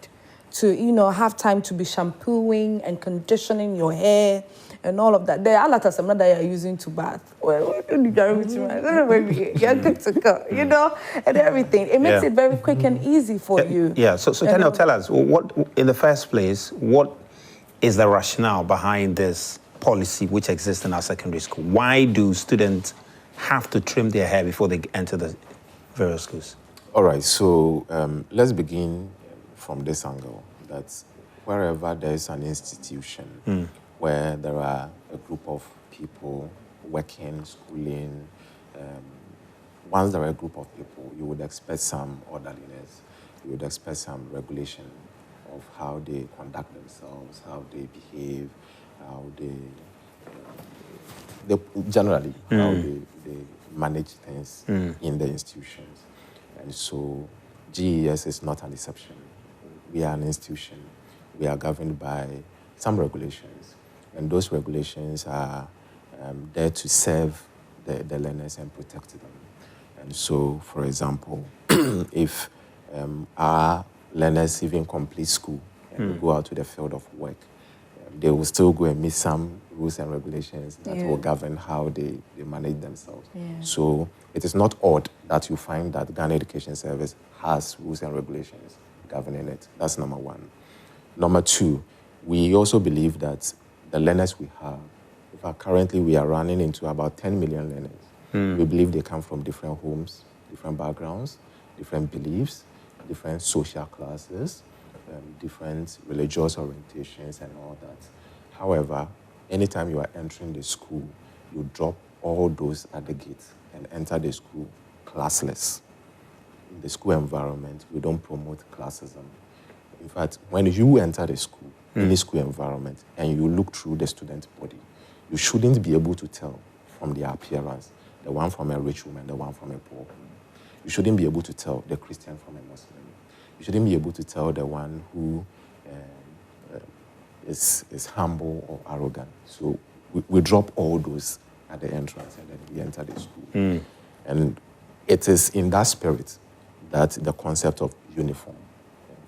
[SPEAKER 3] to have time to be shampooing and conditioning your hair and all of that? There are a lot of some that you're using to bath. Well, you're good to go, and everything. It makes it very quick and easy for you.
[SPEAKER 1] Yeah. So Daniel, tell us, what in the first place, what is the rationale behind this policy which exists in our secondary school? Why do students have to trim their hair before they enter the various schools?
[SPEAKER 7] All right, so let's begin from this angle, that wherever there is an institution where there are a group of people working, schooling, once there are a group of people, you would expect some orderliness, you would expect some regulation of how they conduct themselves, how they behave, how they generally, how they manage things in the institutions. And so GES is not an exception. We are an institution. We are governed by some regulations, and those regulations are there to serve the learners and protect them. And so, for example, if our learners even complete school and go out to the field of work, they will still go and meet some rules and regulations that will govern how they manage themselves. So it is not odd that you find that Ghana Education Service has rules and regulations governing it. That's number one. Number two, we also believe that the learners we have, in fact, currently we are running into about 10 million learners. We believe they come from different homes, different backgrounds, different beliefs, different social classes, different religious orientations and all that. However, anytime you are entering the school, you drop all those at the gate and enter the school classless. In the school environment, we don't promote classism. In fact, when you enter the school, any school environment, and you look through the student body, you shouldn't be able to tell from their appearance, the one from a rich woman, the one from a poor woman. You shouldn't be able to tell the Christian from a Muslim. You shouldn't be able to tell the one who is humble or arrogant. So we drop all those at the entrance, and then we enter the school. And it is in that spirit that the concept of uniform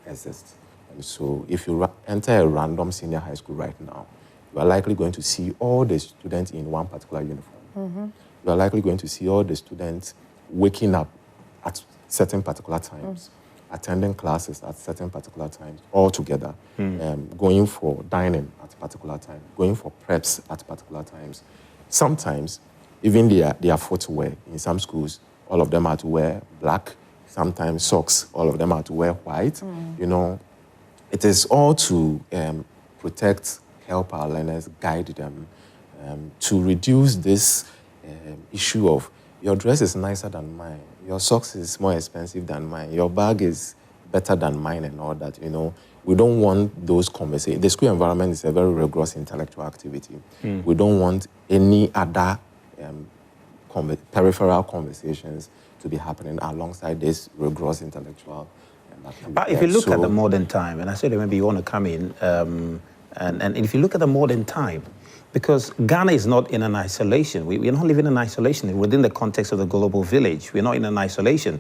[SPEAKER 7] exists. And so if you enter a random senior high school right now, you are likely going to see all the students in one particular uniform. You are likely going to see all the students waking up at certain particular times, attending classes at certain particular times all together, going for dining at particular times, going for preps at particular times. Sometimes, even their footwear, in some schools, all of them are to wear black, sometimes socks, all of them are to wear white. You know, it is all to protect, help our learners, guide them, to reduce this issue of your dress is nicer than mine, your socks is more expensive than mine, your bag is better than mine and all that, you know. We don't want those conversations. The school environment is a very rigorous intellectual activity. We don't want any other peripheral conversations to be happening alongside this rigorous intellectual activity.
[SPEAKER 1] But if you look at the modern time, and I said maybe you want to come in, and if you look at the modern time, because Ghana is not in an isolation. We're not living in isolation within the context of the global village. We're not in an isolation.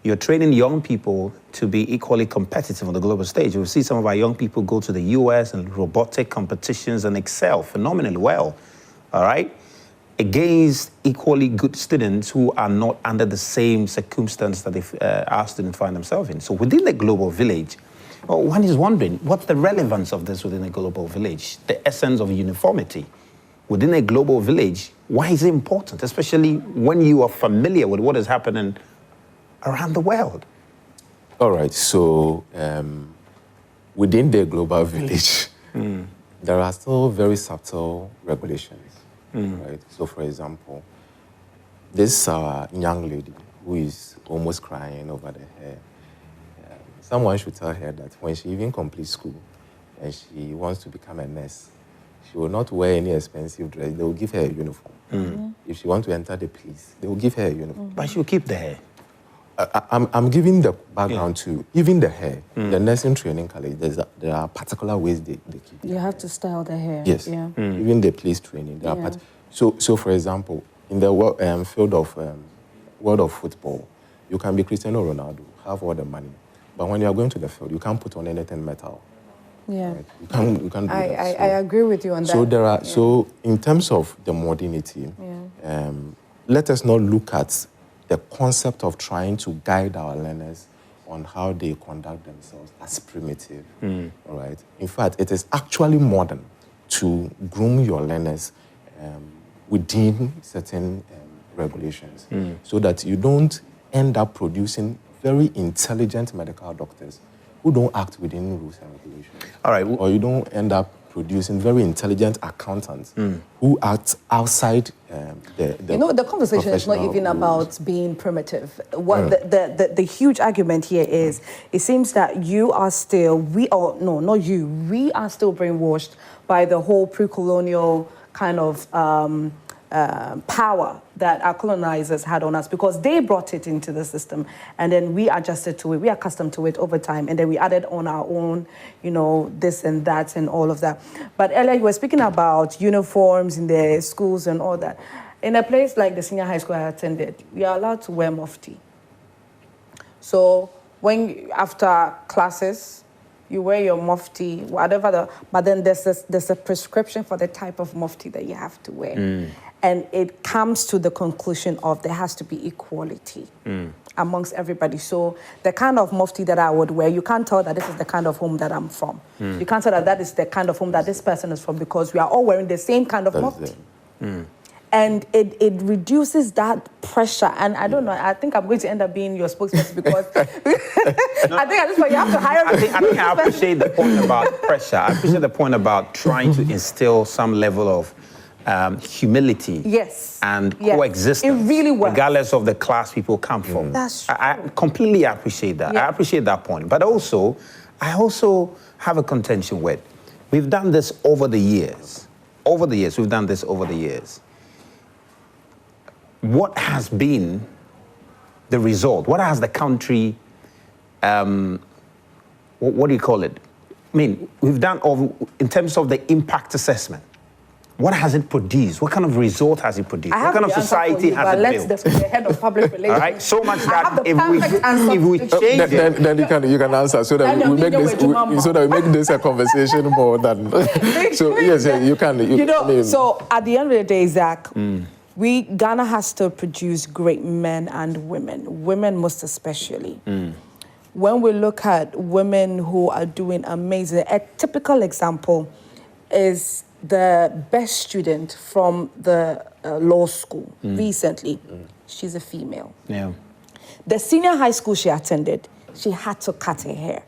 [SPEAKER 1] You're training young people to be equally competitive on the global stage. We see some of our young people go to the US and robotic competitions and excel phenomenally well, all right? Against equally good students who are not under the same circumstance that our students find themselves in. So within the global village, one is wondering, what's the relevance of this within a global village? The essence of uniformity. Within a global village, why is it important, especially when you are familiar with what is happening around the world?
[SPEAKER 7] All right, so within the global village, there are still very subtle regulations, right? So for example, this young lady who is almost crying over the hair, someone should tell her that when she even completes school and she wants to become a nurse, she will not wear any expensive dress. They will give her a uniform. If she wants to enter the police, they will give her a uniform.
[SPEAKER 1] But she will keep the hair.
[SPEAKER 7] I'm giving the background to even the hair. The nursing training college, there are particular ways they keep it.
[SPEAKER 3] You have to style the hair.
[SPEAKER 7] Yes.
[SPEAKER 3] Yeah.
[SPEAKER 7] Even the police training. There are so for example, in the field of world of football, you can be Cristiano Ronaldo, have all the money. But when you are going to the field, you can't put on anything metal.
[SPEAKER 3] Yeah.
[SPEAKER 7] Right? You can't do that.
[SPEAKER 3] I agree with you on that.
[SPEAKER 7] So there are so in terms of the modernity, let us not look at the concept of trying to guide our learners on how they conduct themselves as primitive. All right. In fact, it is actually modern to groom your learners within certain regulations, so that you don't end up producing very intelligent medical doctors who don't act within rules and regulations.
[SPEAKER 1] All right.
[SPEAKER 7] Or you don't end up producing very intelligent accountants who act outside the
[SPEAKER 3] You know, the conversation is not even about being primitive. What the huge argument here is, it seems that you are still, we are still brainwashed by the whole pre-colonial kind of power that our colonizers had on us, because they brought it into the system and then we adjusted to it, we accustomed to it over time, and then we added on our own, you know, this and that and all of that. But earlier you were speaking about uniforms in the schools and all that. In a place like the senior high school I attended, we are allowed to wear mufti. So after classes, you wear your mufti, whatever but then there's a prescription for the type of mufti that you have to wear. And it comes to the conclusion of there has to be equality amongst everybody. So the kind of mufti that I would wear, you can't tell that this is the kind of home that I'm from. You can't tell that is the kind of home that this person is from, because we are all wearing the same kind of mufti. And it reduces that pressure. And I don't know, I think I'm going to end up being your spokesperson, because I think at this point you have to hire me.
[SPEAKER 1] I think I appreciate the point about pressure. I appreciate the point about trying to instill some level of humility and coexistence,
[SPEAKER 3] it really works,
[SPEAKER 1] regardless of the class people come from.
[SPEAKER 3] That's true.
[SPEAKER 1] I completely appreciate that. I appreciate that point. But also, I also have a contention with, we've done this over the years. We've done this over the years. What has been the result? What has the country, what do you call it? I mean, we've done, in terms of the impact assessment, what has it produced? What kind of result has it produced? What kind of society has it built?
[SPEAKER 3] The head of public relations.
[SPEAKER 1] All right, so much that if we change it,
[SPEAKER 7] then you can answer, so that we make this a conversation more than. So yes, you can.
[SPEAKER 3] So at the end of the day, Zach, Ghana has to produce great men and women most especially. when we look at women who are doing amazing, a typical example is the best student from the law school recently. She's a female.
[SPEAKER 1] Yeah.
[SPEAKER 3] The senior high school she attended, she had to cut her hair.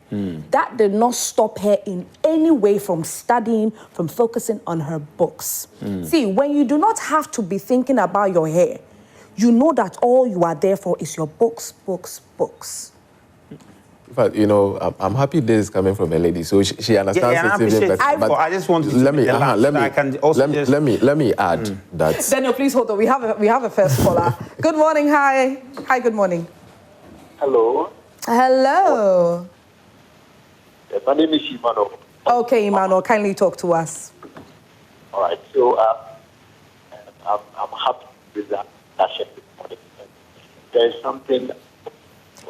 [SPEAKER 3] That did not stop her in any way from studying, from focusing on her books. See, when you do not have to be thinking about your hair, you know that all you are there for is your books, books, books.
[SPEAKER 7] But I'm happy this is coming from a lady, so she understands
[SPEAKER 1] it. But I just want to let me
[SPEAKER 7] add that.
[SPEAKER 3] Daniel, please hold on. We have a first caller. Good morning. Hi. Good morning.
[SPEAKER 8] Hello.
[SPEAKER 3] Hello.
[SPEAKER 8] My name is Emmanuel.
[SPEAKER 3] Okay, Emmanuel, kindly talk to us.
[SPEAKER 8] All right. So I'm happy with that session this morning. There is something.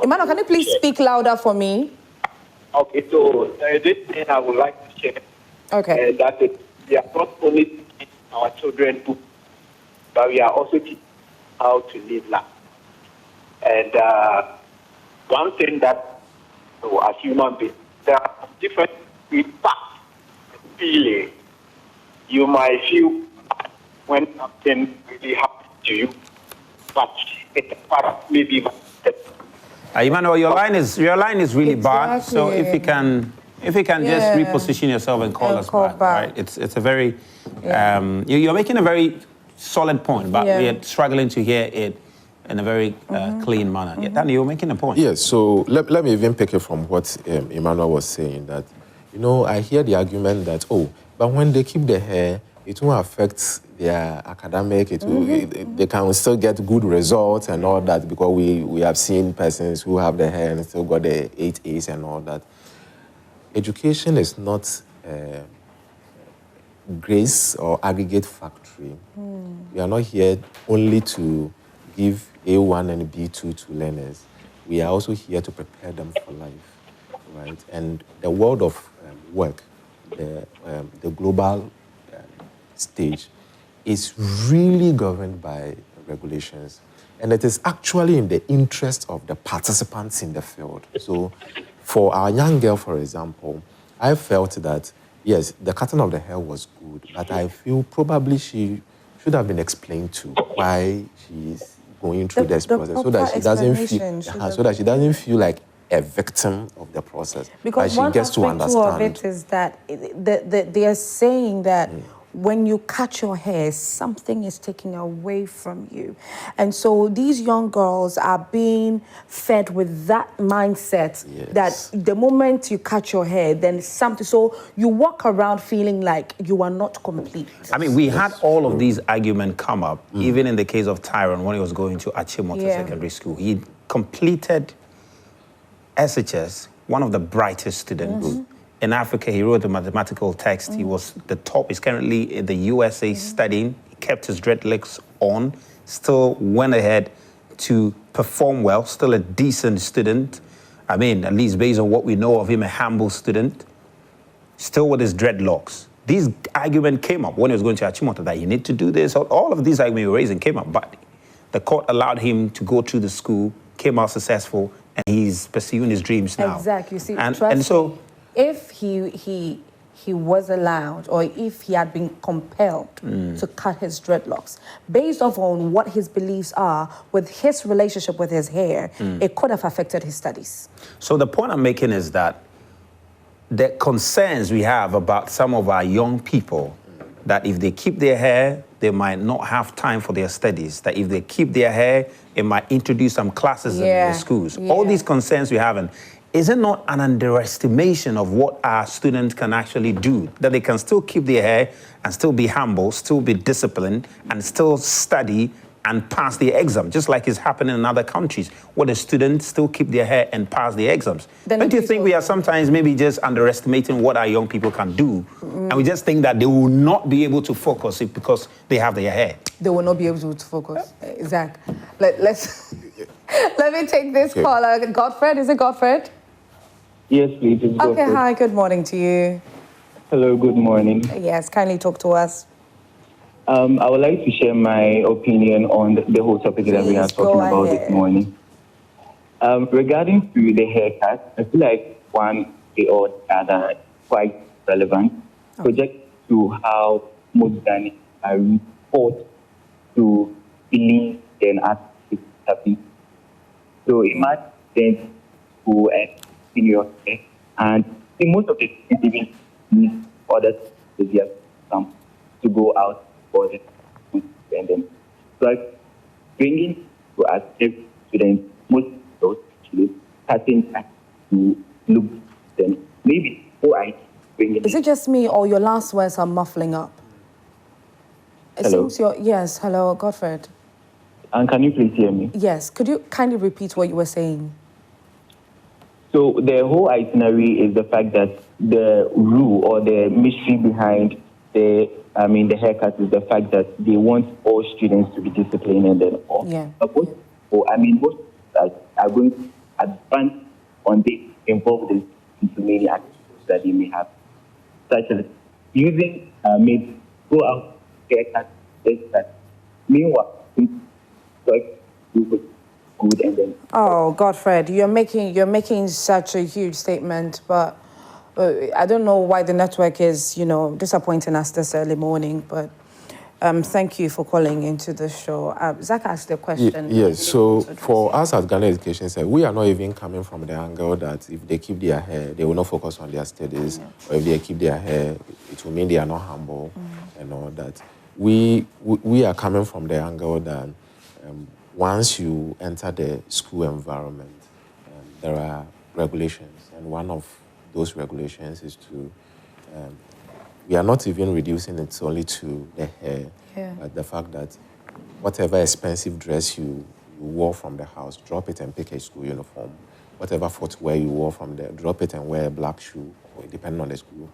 [SPEAKER 3] Emmanuel, can you please speak louder for me?
[SPEAKER 8] Okay. So there is this thing I would like to share.
[SPEAKER 3] Okay.
[SPEAKER 8] That we are not only teaching our children books, but we are also teaching how to live life. And one thing that, as human beings, there are different impacts and feelings. You might feel when something really happens to you, but it's part of maybe.
[SPEAKER 1] Emmanuel, your line is really bad. So if you can just reposition yourself and call us back, right? It's a very you're making a very solid point, but we are struggling to hear it in a very clean manner. Yeah, Danny, you're making a point.
[SPEAKER 7] Yes, so let me even pick it from what Emmanuel was saying, that, I hear the argument that, but when they keep their hair, it won't affect their academic, they can still get good results and all that, because we have seen persons who have their hair and still got the 8 A's and all that. Education is not grace or aggregate factory. We are not here only to give A1 and B2 to learners. We are also here to prepare them for life, right? And the world of work, the global stage, is really governed by regulations. And it is actually in the interest of the participants in the field. So for our young girl, for example, I felt that, yes, the cutting of the hair was good, but I feel probably she should have been explained to why she's going through this process, so that she doesn't feel like a victim of the process.
[SPEAKER 3] Because
[SPEAKER 7] she gets to understand.
[SPEAKER 3] Of it is that they are saying that when you cut your hair, something is taken away from you. And so these young girls are being fed with that mindset that the moment you cut your hair, then something, so you walk around feeling like you are not complete.
[SPEAKER 1] I mean, we had all of these arguments come up, even in the case of Tyrone when he was going to Achimota Secondary School. He completed SHS, one of the brightest students. In Africa, he wrote a mathematical text. He was the top. He's currently in the USA studying. He kept his dreadlocks on, still went ahead to perform well, still a decent student. I mean, at least based on what we know of him, a humble student, still with his dreadlocks. These arguments came up when he was going to Achimota, that you need to do this. All of these arguments we were raising came up, but the court allowed him to go through the school, came out successful, and he's pursuing his dreams now.
[SPEAKER 3] Exactly. See,
[SPEAKER 1] and so,
[SPEAKER 3] if he was allowed, or if he had been compelled to cut his dreadlocks, based off on what his beliefs are with his relationship with his hair, it could have affected his studies.
[SPEAKER 1] So the point I'm making is that the concerns we have about some of our young people, that if they keep their hair, they might not have time for their studies, that if they keep their hair, it might introduce some classes in their schools. All these concerns we have, and is it not an underestimation of what our students can actually do? That they can still keep their hair and still be humble, still be disciplined, and still study and pass the exam, just like it's happening in other countries, where the students still keep their hair and pass the exams. Don't you think we are sometimes maybe just underestimating what our young people can do? And we just think that they will not be able to focus because they have their hair.
[SPEAKER 3] They will not be able to focus. Zach, let's let me take this caller. Godfred, is it Godfred?
[SPEAKER 9] Yes, please.
[SPEAKER 3] Okay, hi, good morning to you.
[SPEAKER 9] Hello, good morning.
[SPEAKER 3] Yes, kindly talk to us.
[SPEAKER 9] I would like to share my opinion on the whole topic that we are talking about this morning. Regarding to the haircut, I feel like one way or the other is quite relevant. Project to how most Ghanaians are taught to believe in artistic service. So it might then go and senior care, and I think most of the students even need other some to go out for the independent. So bringing to us students most of those actually starting to look them maybe bringing.
[SPEAKER 3] Is it just me or your last words are muffling up? It
[SPEAKER 9] Hello?
[SPEAKER 3] seems yes, hello, Godfred.
[SPEAKER 9] And can you please hear me?
[SPEAKER 3] Yes, could you kindly repeat what you were saying?
[SPEAKER 9] So the whole itinerary is the fact that the rule or the mystery behind the haircut is the fact that they want all students to be disciplined and then all.
[SPEAKER 3] Yeah.
[SPEAKER 9] But most are going to advance on this involved into many activities that they may have, such as using maybe go out haircut, that. Meanwhile, good and then.
[SPEAKER 3] Oh, Godfred, you're making such a huge statement, but I don't know why the network is, disappointing us this early morning. But thank you for calling into the show. Zach asked a question.
[SPEAKER 7] Yes. So for us at Ghana Education Service, we are not even coming from the angle that if they keep their hair, they will not focus on their studies, or if they keep their hair, it will mean they are not humble and all that. We are coming from the angle that once you enter the school environment, there are regulations, and one of those regulations is to, we are not even reducing it only to the hair, but the fact that whatever expensive dress you wore from the house, drop it and pick a school uniform. Whatever footwear you wore from there, drop it and wear a black shoe, depending on the school.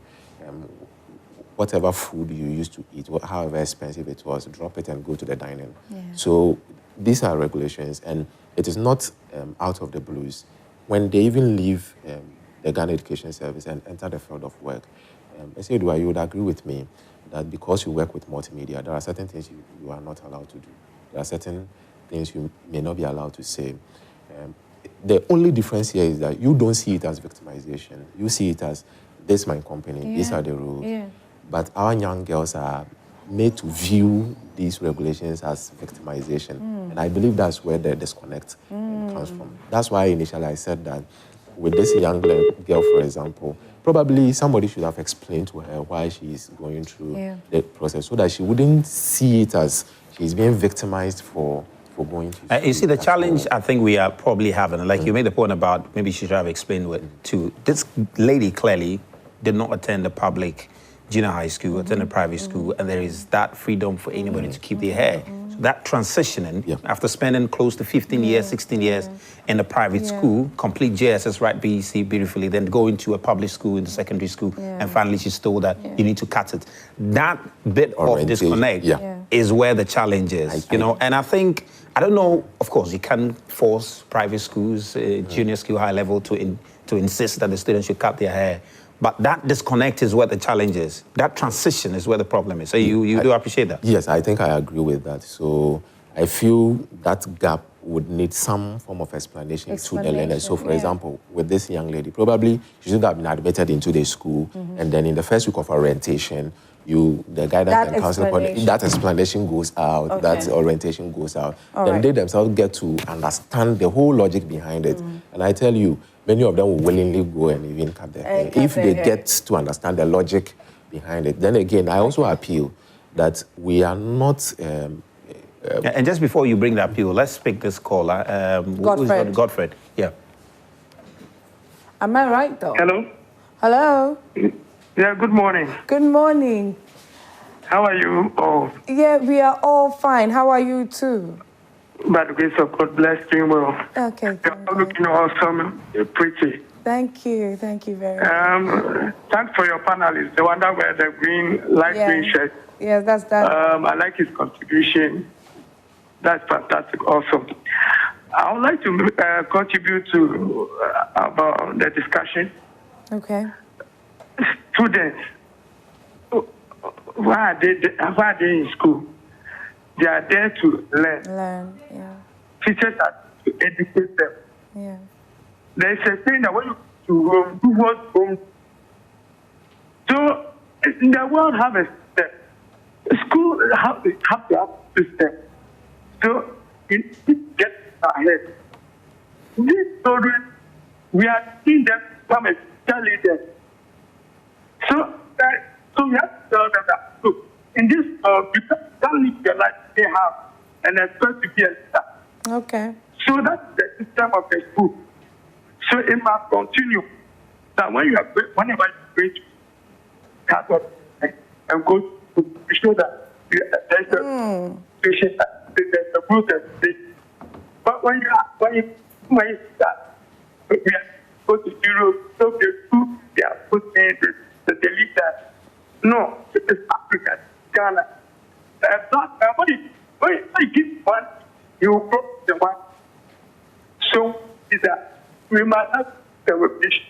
[SPEAKER 7] Whatever food you used to eat, however expensive it was, drop it and go to the dining. So these are regulations, and it is not out of the blues. When they even leave the Ghana Education Service and enter the field of work, I say, you would agree with me that because you work with multimedia, there are certain things you are not allowed to do. There are certain things you may not be allowed to say. The only difference here is that you don't see it as victimization. You see it as, this is my company, these are the rules. But our young girls are made to view these regulations as victimization. And I believe that's where the disconnect comes from. That's why initially I said that with this young girl, for example, probably somebody should have explained to her why she's going through the process so that she wouldn't see it as she's being victimized for going to school.
[SPEAKER 1] You see, the challenge I think we are probably having, like you made the point about maybe she should have explained what to. This lady clearly did not attend a public junior high school, attend a private school, and there is that freedom for anybody to keep their hair. So that transitioning, after spending close to 15 years, 16 years in a private school, complete JSS, right, BEC beautifully, then go into a public school, into secondary school, and finally she's told that you need to cut it. That bit of disconnect is where the challenge is, and I think, I don't know, of course, you can't force private schools, junior school, high level, to insist that the students should cut their hair. But that disconnect is where the challenge is. That transition is where the problem is. So you do appreciate that?
[SPEAKER 7] Yes, I think I agree with that. So I feel that gap would need some form of explanation to the learners. So for example, with this young lady, probably she should have been admitted into the school, and then in the first week of orientation, the guidance and counseling, that explanation goes out, that orientation goes out. Then they themselves get to understand the whole logic behind it. And I tell you, many of them will willingly go and even cut their hair if they get to understand the logic behind it. Then again, I also appeal that we are not...
[SPEAKER 1] and just before you bring that appeal, let's pick this caller. Godfred. Yeah.
[SPEAKER 3] Am I right, though?
[SPEAKER 10] Hello?
[SPEAKER 3] Hello?
[SPEAKER 10] Yeah, good morning.
[SPEAKER 3] Good morning.
[SPEAKER 10] How are you all?
[SPEAKER 3] Yeah, we are all fine. How are you, too?
[SPEAKER 10] By the grace of God, bless you well.
[SPEAKER 3] Okay.
[SPEAKER 10] You're looking awesome, pretty.
[SPEAKER 3] Thank you very much.
[SPEAKER 10] Thanks for your panelists. The one that wear the light green shirt.
[SPEAKER 3] Yeah, that's that.
[SPEAKER 10] I like his contribution. That's fantastic, awesome. I would like to contribute to about the discussion.
[SPEAKER 3] Okay.
[SPEAKER 10] Students, why are they in school? They are there to learn.
[SPEAKER 3] Yeah.
[SPEAKER 10] Teachers are to educate them.
[SPEAKER 3] Yeah.
[SPEAKER 10] There's a saying that when you to Rome, do what Rome. So in the world have a system. School have to have a system. So it gets ahead. These children, we are seeing them become a future leaders. So we have to tell them that, look, in this, you can't live the life they have and expect to be a star.
[SPEAKER 3] Okay.
[SPEAKER 10] So that's the system of the school. So it must continue. That whenever you go to Catholic and go to show that there's a patient, there's a process. But when you start, we go to Europe, so they are putting the leader. No, it is Africa, Ghana. When you give one, you will grow the one. So is that we must have the reputation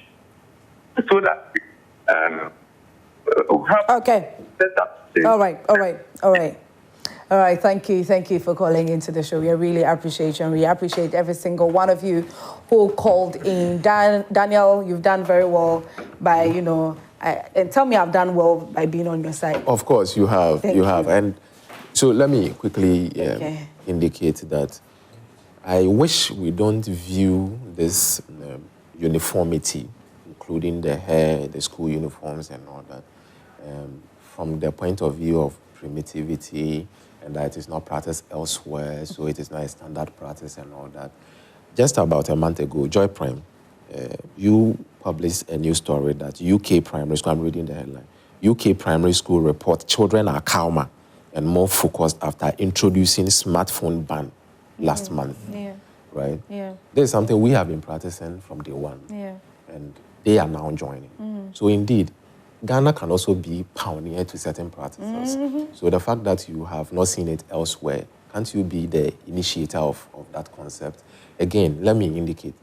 [SPEAKER 10] so that we have
[SPEAKER 3] okay.
[SPEAKER 10] set up.
[SPEAKER 3] All right. Thank you for calling into the show. We really appreciate you, and we appreciate every single one of you who called in. Daniel, you've done very well by, and tell me I've done well by being on your side.
[SPEAKER 7] Of course, you have.
[SPEAKER 3] Thank you.
[SPEAKER 7] And so let me quickly indicate that I wish we don't view this uniformity, including the hair, the school uniforms and all that, from the point of view of primitivity and that it is not practiced elsewhere, so it is not a standard practice and all that. Just about a month ago, Joy Prime, you published a news story that UK primary school, I'm reading the headline, UK primary school report children are calmer and more focused after introducing smartphone ban last month.
[SPEAKER 3] Yeah.
[SPEAKER 7] Right?
[SPEAKER 3] Yeah.
[SPEAKER 7] This is something we have been practicing from day one.
[SPEAKER 3] Yeah.
[SPEAKER 7] And they are now joining. So indeed, Ghana can also be pioneer to certain practices. So the fact that you have not seen it elsewhere, can't you be the initiator of that concept? Again, let me indicate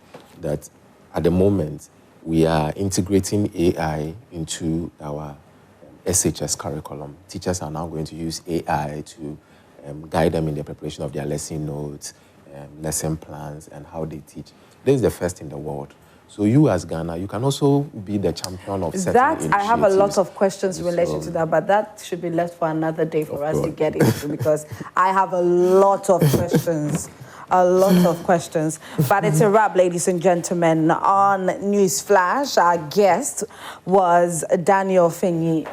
[SPEAKER 7] that at the moment, we are integrating AI into our SHS curriculum. Teachers are now going to use AI to guide them in the preparation of their lesson notes, lesson plans, and how they teach. This is the first in the world. So you as Ghana, you can also be the champion of certain initiatives.
[SPEAKER 3] I have a lot of questions in relation to that, but that should be left for another day for us to get into, because I have a lot of questions. But it's a wrap, ladies and gentlemen. On Newsflash, our guest was Daniel Fenyi,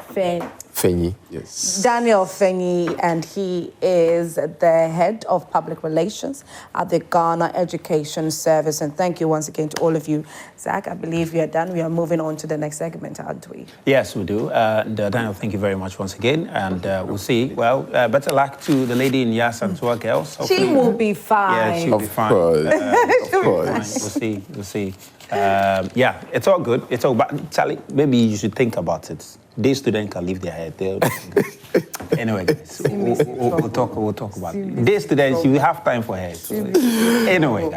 [SPEAKER 7] yes.
[SPEAKER 3] Daniel Fenyi, and he is the head of public relations at the Ghana Education Service. And thank you once again to all of you. Zach, I believe we are done. We are moving on to the next segment, aren't we?
[SPEAKER 1] Yes, we do. Daniel, thank you very much once again. And we'll see. Well, better luck to the lady in Yasantua girls.
[SPEAKER 3] She will be fine.
[SPEAKER 1] Yeah, she'll be fine.
[SPEAKER 7] Of course.
[SPEAKER 1] We'll see. Yeah, it's all good. It's all, but Charlie, maybe you should think about it. Day students can leave their head. Anyway, guys, we'll talk about it. Day students, you have time for head. So, anyway.